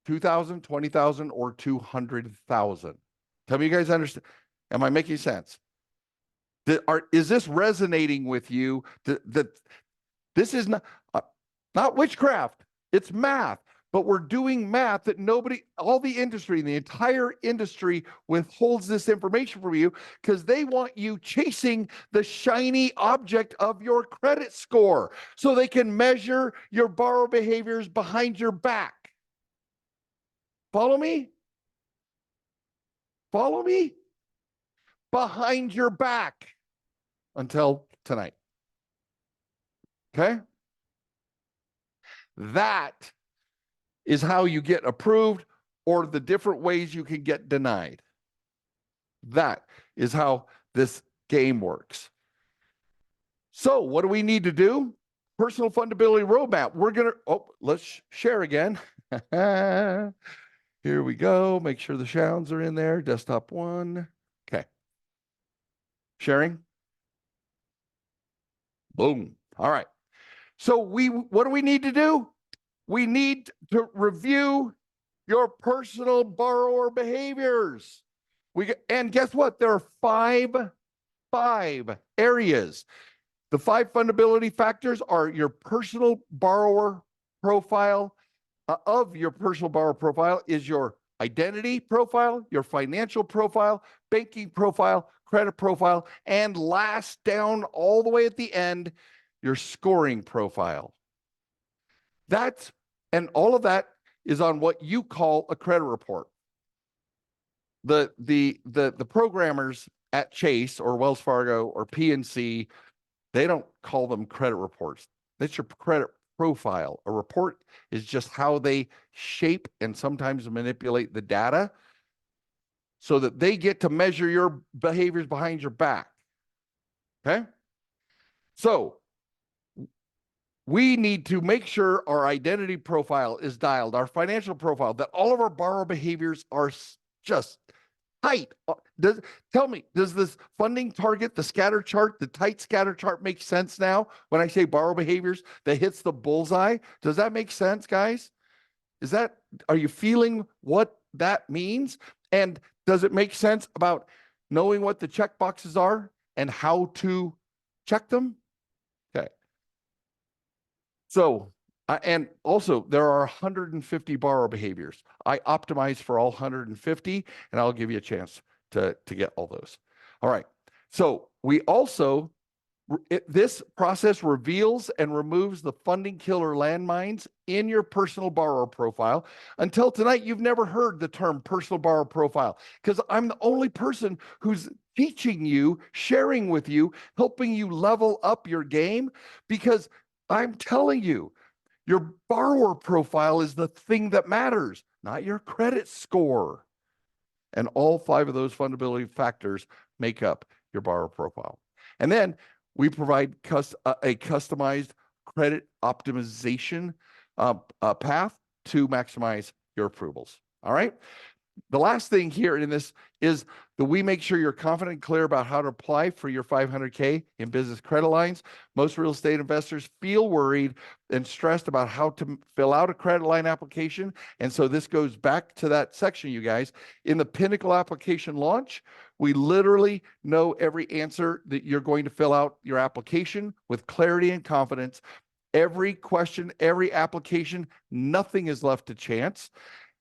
$2,000, $20,000, or $200,000. Tell me you guys understand. Am I making sense? Is this resonating with you? That this is not witchcraft. It's math. But we're doing math that all the industry, the entire industry withholds this information from you because they want you chasing the shiny object of your credit score so they can measure your borrower behaviors behind your back. Follow me? Follow me? Behind your back until tonight. Okay? That is how you get approved or the different ways you can get denied. That is how this game works. So what do we need to do? Personal fundability roadmap. Let's share again. Here we go. Make sure the sounds are in there. Desktop 1. Okay. Sharing. Boom. All right. So what do we need to do? We need to review your personal borrower behaviors. And guess what? There are five areas. The 5 fundability factors are your personal borrower profile. Of your personal borrower profile is your identity profile, your financial profile, banking profile, credit profile, and last down all the way at the end, your scoring profile. That's And all of that is on what you call a credit report. The programmers at Chase or Wells Fargo or PNC, they don't call them credit reports. That's your credit profile. A report is just how they shape and sometimes manipulate the data so that they get to measure your behaviors behind your back. Okay? So we need to make sure our identity profile is dialed, our financial profile, that all of our borrower behaviors are just tight. Tell me, does this funding target, the scatter chart, the tight scatter chart make sense now when I say borrower behaviors that hits the bullseye? Does that make sense, guys? Are you feeling what that means? And does it make sense about knowing what the check boxes are and how to check them? Okay. So, and also there are 150 borrower behaviors. I optimize for all 150, and I'll give you a chance to get all those. All right. So we also, this process reveals and removes the funding killer landmines in your personal borrower profile. Until tonight, you've never heard the term personal borrower profile because I'm the only person who's teaching you, sharing with you, helping you level up your game, because I'm telling you, your borrower profile is the thing that matters, not your credit score. And all 5 of those fundability factors make up your borrower profile. And then we provide a customized credit optimization path to maximize your approvals. All right. The last thing here in this is that we make sure you're confident and clear about how to apply for your 500K in business credit lines. Most real estate investors feel worried and stressed about how to fill out a credit line application. And so this goes back to that section, you guys. In the Pinnacle application launch, we literally know every answer that you're going to fill out your application with clarity and confidence. Every question, every application, nothing is left to chance.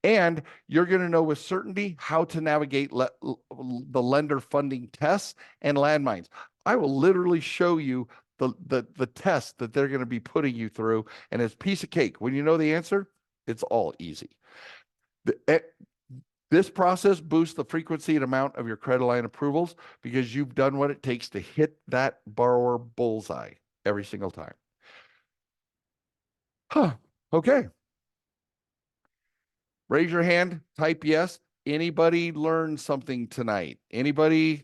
And you're going to know with certainty how to navigate the lender funding tests and landmines. I will literally show you the test that they're going to be putting you through, and it's a piece of cake. When you know the answer, it's all easy. This process boosts the frequency and amount of your credit line approvals because you've done what it takes to hit that borrower bullseye every single time. Okay. Raise your hand, type yes. Anybody learned something tonight? Anybody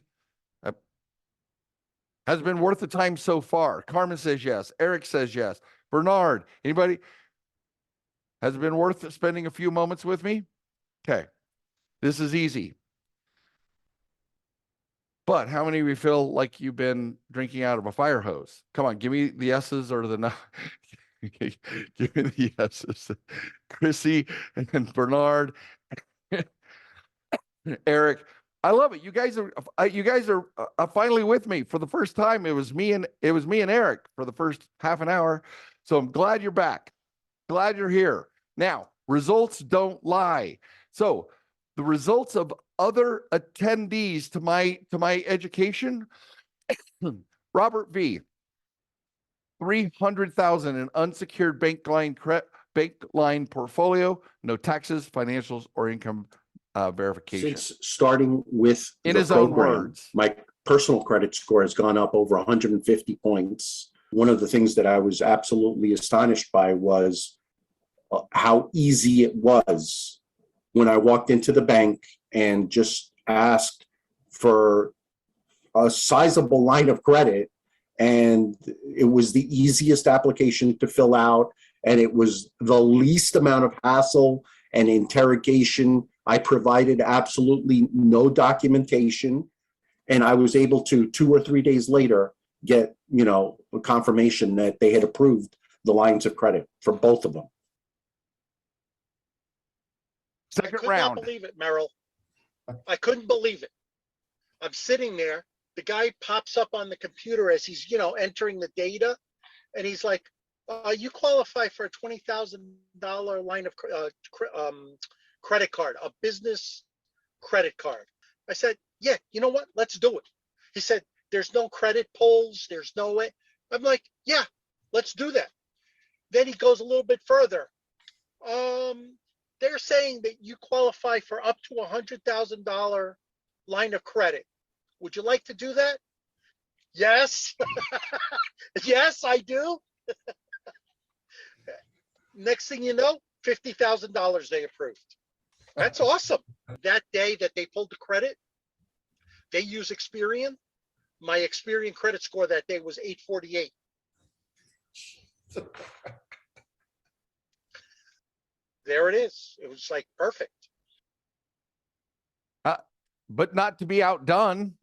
has been worth the time so far? Carmen says yes. Eric says yes. Bernard, anybody has it been worth spending a few moments with me? Okay, this is easy. But how many of you feel like you've been drinking out of a fire hose? Come on, give me the yeses or the no. Give me the yeses. Chrissy and Bernard, Eric, I love it. You guys are finally with me for the first time. It was me and Eric for the first half an hour. So I'm glad you're back. Glad you're here. Now, results don't lie. So the results of other attendees to my education, Robert V, 300,000 in unsecured bank line portfolio, no taxes, financials, or income verification. Since starting with In the his own program, words, my personal credit score has gone up over 150 points. One of the things that I was absolutely astonished by was how easy it was when I walked into the bank and just asked for a sizable line of credit. And it was the easiest application to fill out. And it was the least amount of hassle and interrogation. I provided absolutely no documentation. And I was able to 2 or 3 days later get, a confirmation that they had approved the lines of credit for both of them. Second round. I could not believe it, Merrill. I couldn't believe it. I'm sitting there. The guy pops up on the computer as he's, entering the data. And he's like, you qualify for a $20,000 line of credit card, a business credit card. I said, yeah, you know what? Let's do it. He said, there's no credit pulls. There's no way. I'm like, yeah, let's do that. Then he goes a little bit further. They're saying that you qualify for up to $100,000 line of credit. Would you like to do that? Yes. Yes, I do. Next thing you know, $50,000 they approved. That's awesome. That day that they pulled the credit, they use Experian. My Experian credit score that day was 848. There it is. It was like perfect. But not to be outdone,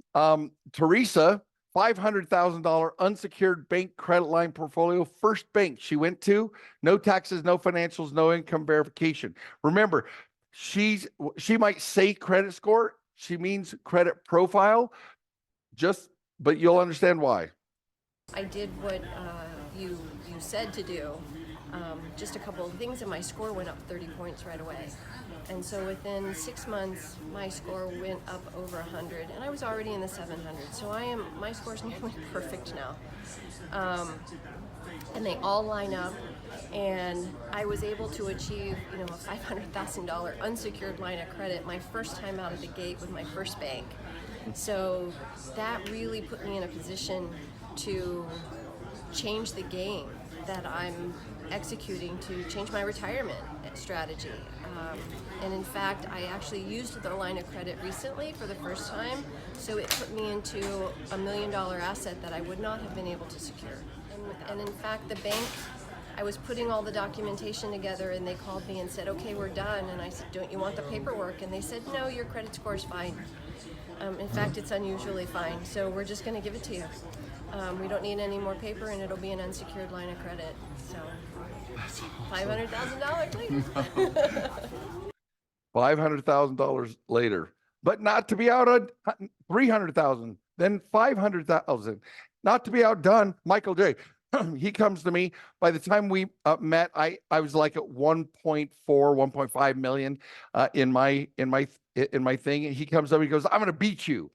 Teresa, $500,000 unsecured bank credit line portfolio, first bank she went to, no taxes, no financials, no income verification. Remember, she might say credit score, she means credit profile, but you'll understand why. I did what you said to do. Just a couple of things, and my score went up 30 points right away. And so within 6 months, my score went up over 100, and I was already in the 700. So my score's nearly perfect now. And they all line up, and I was able to achieve, a $500,000 unsecured line of credit my first time out of the gate with my first bank. So that really put me in a position to change the game that I'm executing to change my retirement strategy. And in fact, I actually used the line of credit recently for the first time, so it put me into $1 million asset that I would not have been able to secure. And in fact, the bank, I was putting all the documentation together, and they called me and said, okay, we're done. And I said, don't you want the paperwork? And they said, no, your credit score is fine. In fact, it's unusually fine, so we're just going to give it to you. We don't need any more paper, and it'll be an unsecured line of credit. So $500,000 later. $500,000 later, but not to be outdone. 300,000, then 500,000. Not to be outdone, Michael J. He comes to me. By the time we met, I was like at 1.4, 1.5 million in my thing. And he comes up, he goes, "I'm going to beat you,"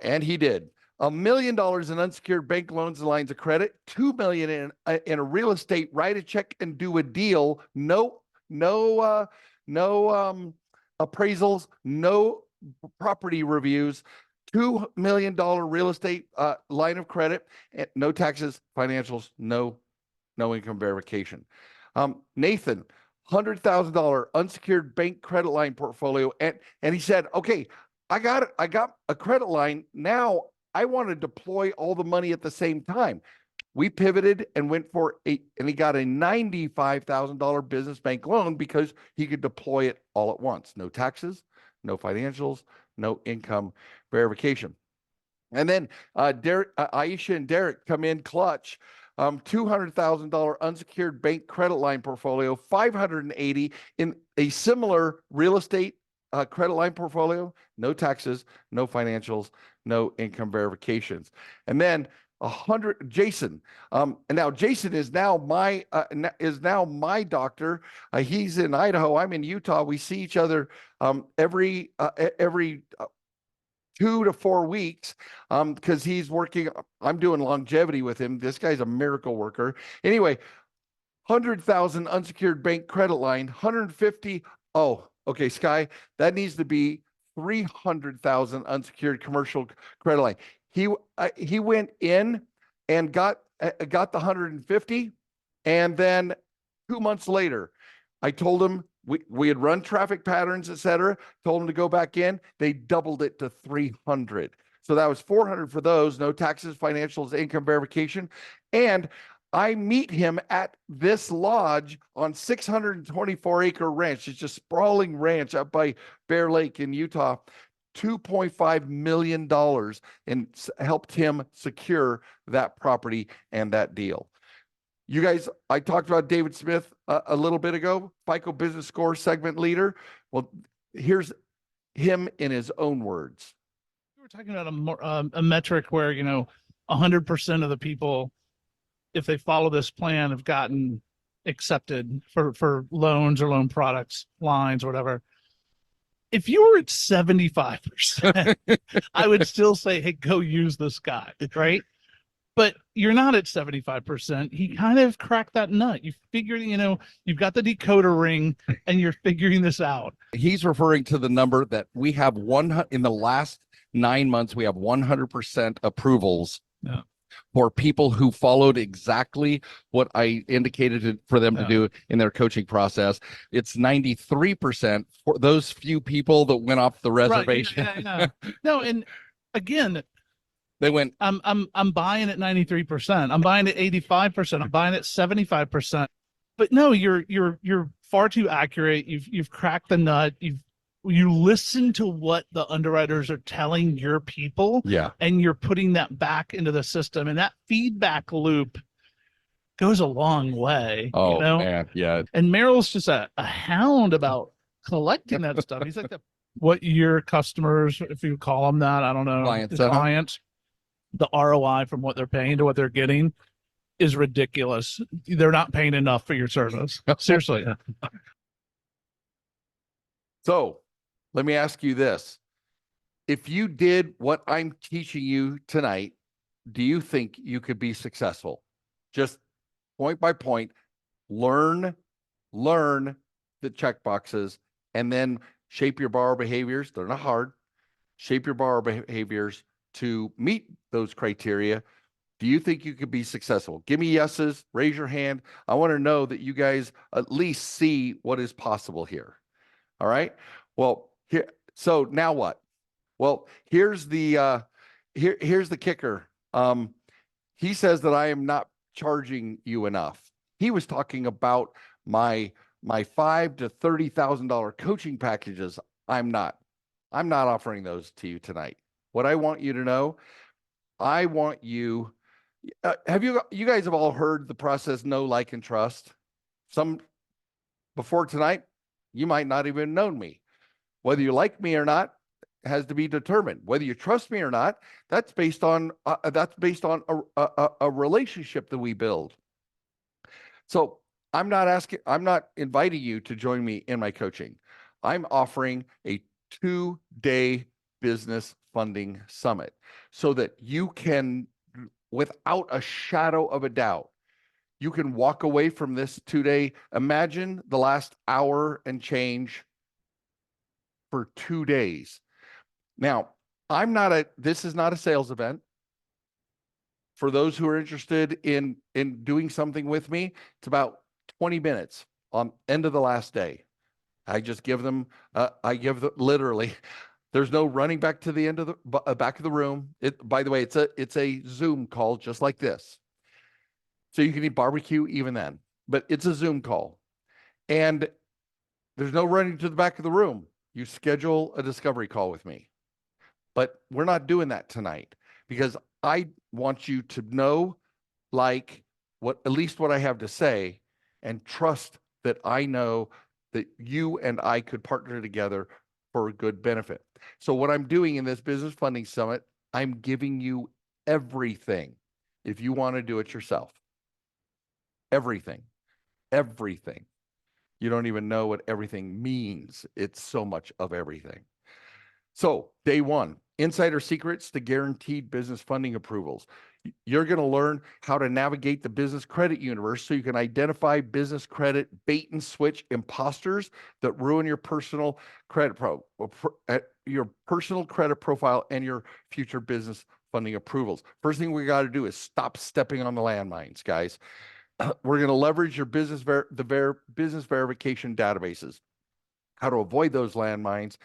and he did. $1 million in unsecured bank loans and lines of credit, $2 million in a real estate, write a check and do a deal. No appraisals, no property reviews, $2 million real estate line of credit, and no taxes, financials, no income verification. Nathan, $100,000 unsecured bank credit line portfolio, and he said, okay, I got it. I got a credit line. Now I want to deploy all the money at the same time. We pivoted and went for and he got a $95,000 business bank loan because he could deploy it all at once. No taxes, no financials, no income verification. And then Aisha and Derek come in clutch. $200,000 unsecured bank credit line portfolio, 580 in a similar real estate credit line portfolio, no taxes, no financials, no income verifications. And then Jason, and now Jason is now my doctor. He's in Idaho. I'm in Utah. We see each other every 2 to 4 weeks because he's working. I'm doing longevity with him. This guy's a miracle worker. Anyway, 100,000 unsecured bank credit line, 150. Oh, okay, Sky, that needs to be 300,000 unsecured commercial credit line. He went in and got the 150, and then 2 months later, I told him we had run traffic patterns, etc. Told him to go back in. They doubled it to 300. So that was 400 for those, no taxes, financials, income verification. And I meet him at this lodge on 624-acre ranch. It's just sprawling ranch up by Bear Lake in Utah. $2.5 million and helped him secure that property and that deal. You guys, I talked about David Smith a little bit ago, FICO Business Score segment leader. Well, here's him in his own words. We were talking about a metric where, 100% of the people, if they follow this plan, have gotten accepted for loans or loan products, lines, or whatever. If you were at 75%, I would still say, hey, go use this guy, right? but you're not at 75%. He kind of cracked that nut. You figured, you've got the decoder ring and you're figuring this out. He's referring to the number that we have in the last 9 months, we have 100% approvals. Yeah. For people who followed exactly what I indicated for them to do in their coaching process. It's 93% for those few people that went off the reservation. Right. Yeah. No, and again, they went, I'm buying at 93%. I'm buying at 85%. I'm buying at 75%. But no, you're far too accurate. You've cracked the nut. You listen to what the underwriters are telling your people, and you're putting that back into the system, and that feedback loop goes a long way. Man, yeah. And Merrill's just a hound about collecting that stuff. He's like what your customers, if you call them that, I don't know, clients, the ROI from what they're paying to what they're getting is ridiculous. They're not paying enough for your service. Seriously. So let me ask you this. If you did what I'm teaching you tonight, do you think you could be successful? Just point by point, learn the check boxes, and then shape your borrower behaviors. They're not hard. Shape your borrower behaviors to meet those criteria. Do you think you could be successful? Give me yeses, raise your hand. I want to know that you guys at least see what is possible here. All right. Well, so now what? Well, here's the kicker. He says that I am not charging you enough. He was talking about my $5,000 to $30,000 coaching packages. I'm not offering those to you tonight. What I want you to know, I want you. You guys have all heard the process know, like, and trust? Some before tonight, you might not even have known me. Whether you like me or not has to be determined. Whether you trust me or not, that's based on a relationship that we build. So I'm not inviting you to join me in my coaching. I'm offering a 2-day business funding summit so that you can, without a shadow of a doubt, you can walk away from this 2-day. Imagine the last hour and change for 2 days. Now, this is not a sales event. For those who are interested in doing something with me, it's about 20 minutes on end of the last day. I just give them, literally, there's no running back to the end of the back of the room. By the way, it's a Zoom call just like this. So you can eat barbecue even then, but it's a Zoom call. And there's no running to the back of the room. You schedule a discovery call with me. But we're not doing that tonight because I want you to know, like, at least what I have to say, and trust that I know that you and I could partner together for a good benefit. So what I'm doing in this business funding summit, I'm giving you everything if you want to do it yourself. Everything. You don't even know what everything means. It's so much of everything. So day one, insider secrets to guaranteed business funding approvals. You're going to learn how to navigate the business credit universe so you can identify business credit bait and switch imposters that ruin your personal credit profile and your future business funding approvals. First thing we got to do is stop stepping on the landmines, guys. We're going to leverage your business verification databases, how to avoid those landmines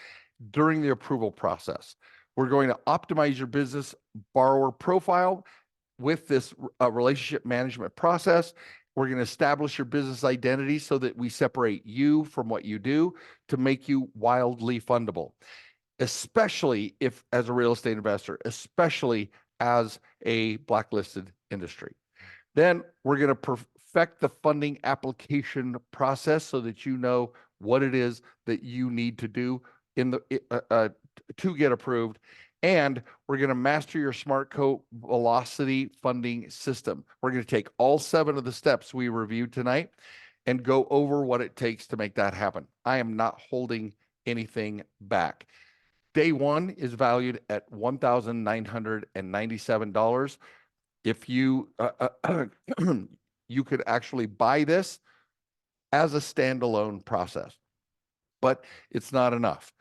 during the approval process. We're going to optimize your business borrower profile with this relationship management process. We're going to establish your business identity so that we separate you from what you do to make you wildly fundable, especially if as a real estate investor, especially as a blacklisted industry. Then we're going to perfect the funding application process so that you know what it is that you need to do to get approved. And we're going to master your SmartCo velocity funding system. We're going to take all 7 of the steps we reviewed tonight and go over what it takes to make that happen. I am not holding anything back. Day one is valued at $1,997. if you, you could actually buy this as a standalone process, but it's not enough.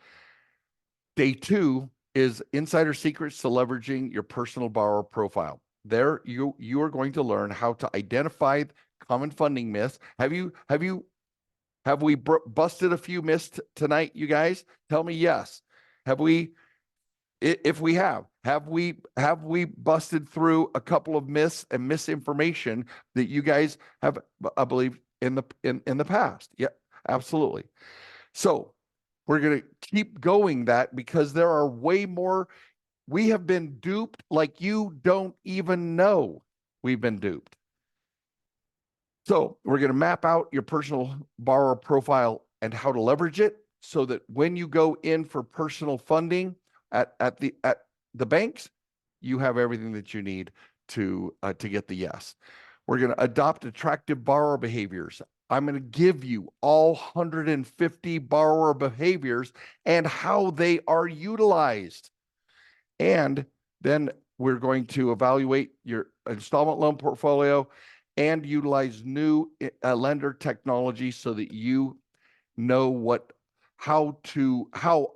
Day 2 is insider secrets to leveraging your personal borrower profile. There, you are going to learn how to identify common funding myths. Have we busted a few myths tonight, you guys? Tell me yes. Have we? If we have we busted through a couple of myths and misinformation that you guys have, I believe, in the past? Yeah, absolutely. So we're going to keep going that because there are way more. We have been duped like you don't even know we've been duped. So we're going to map out your personal borrower profile and how to leverage it so that when you go in for personal funding at the banks, you have everything that you need to get the yes. We're going to adopt attractive borrower behaviors. I'm going to give you all 150 borrower behaviors and how they are utilized. And then we're going to evaluate your installment loan portfolio and utilize new lender technology so that you know how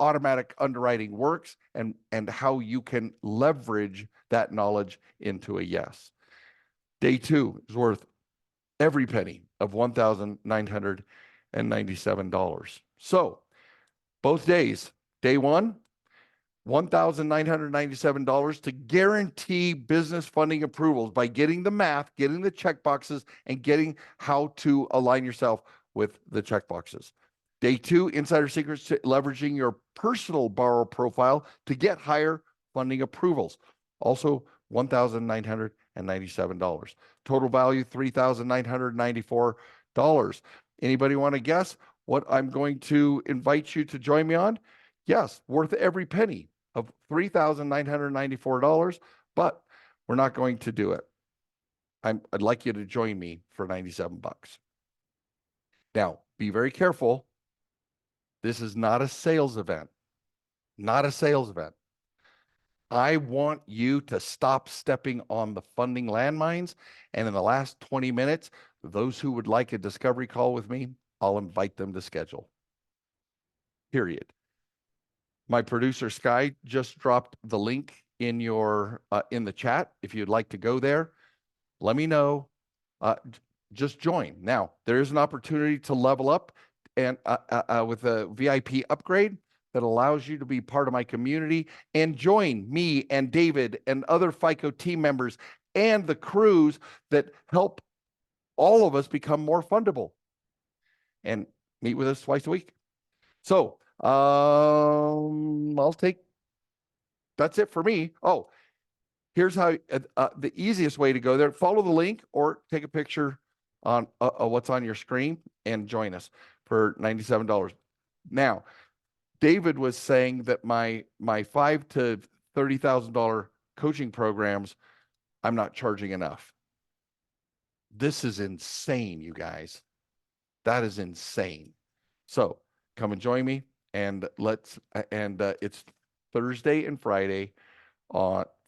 automatic underwriting works and how you can leverage that knowledge into a yes. Day 2 is worth every penny of $1,997. So both days, day 1, $1,997 to guarantee business funding approvals by getting the math, getting the checkboxes, and getting how to align yourself with the checkboxes. Day 2, insider secrets to leveraging your personal borrower profile to get higher funding approvals. Also, $1,997. Total value, $3,994. Anybody want to guess what I'm going to invite you to join me on? Yes, worth every penny of $3,994, but we're not going to do it. I'd like you to join me for 97 bucks. Now, be very careful. This is not a sales event. Not a sales event. I want you to stop stepping on the funding landmines. And in the last 20 minutes, those who would like a discovery call with me, I'll invite them to schedule. Period. My producer, Sky, just dropped the link in your in the chat. If you'd like to go there, let me know. Just join. Now, there is an opportunity to level up and with a VIP upgrade that allows you to be part of my community and join me and David and other FICO team members and the crews that help all of us become more fundable and meet with us twice a week. So that's it for me. Oh, here's how the easiest way to go there. Follow the link or take a picture on what's on your screen and join us for $97. Now, David was saying that my $5,000 to $30,000 coaching programs, I'm not charging enough. This is insane, you guys. That is insane. So come and join me, and it's Thursday and Friday.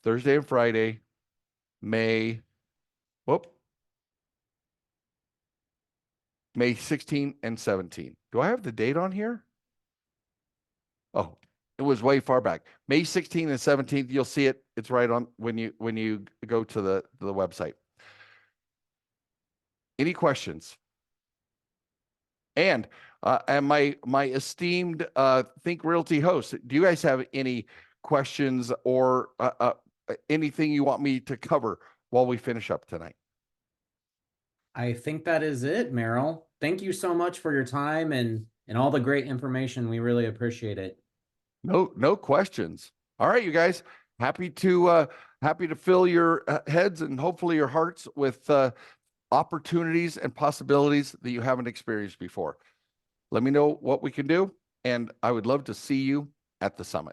Thursday and Friday, May 16 and 17. Do I have the date on here? Oh, it was way far back. May 16th and 17th. You'll see it. It's right on when you go to the website. Any questions? And my esteemed Think Realty hosts, do you guys have any questions or anything you want me to cover while we finish up tonight? I think that is it, Merrill. Thank you so much for your time and all the great information. We really appreciate it. No questions. All right, you guys. Happy to fill your heads and hopefully your hearts with opportunities and possibilities that you haven't experienced before. Let me know what we can do, and I would love to see you at the summit.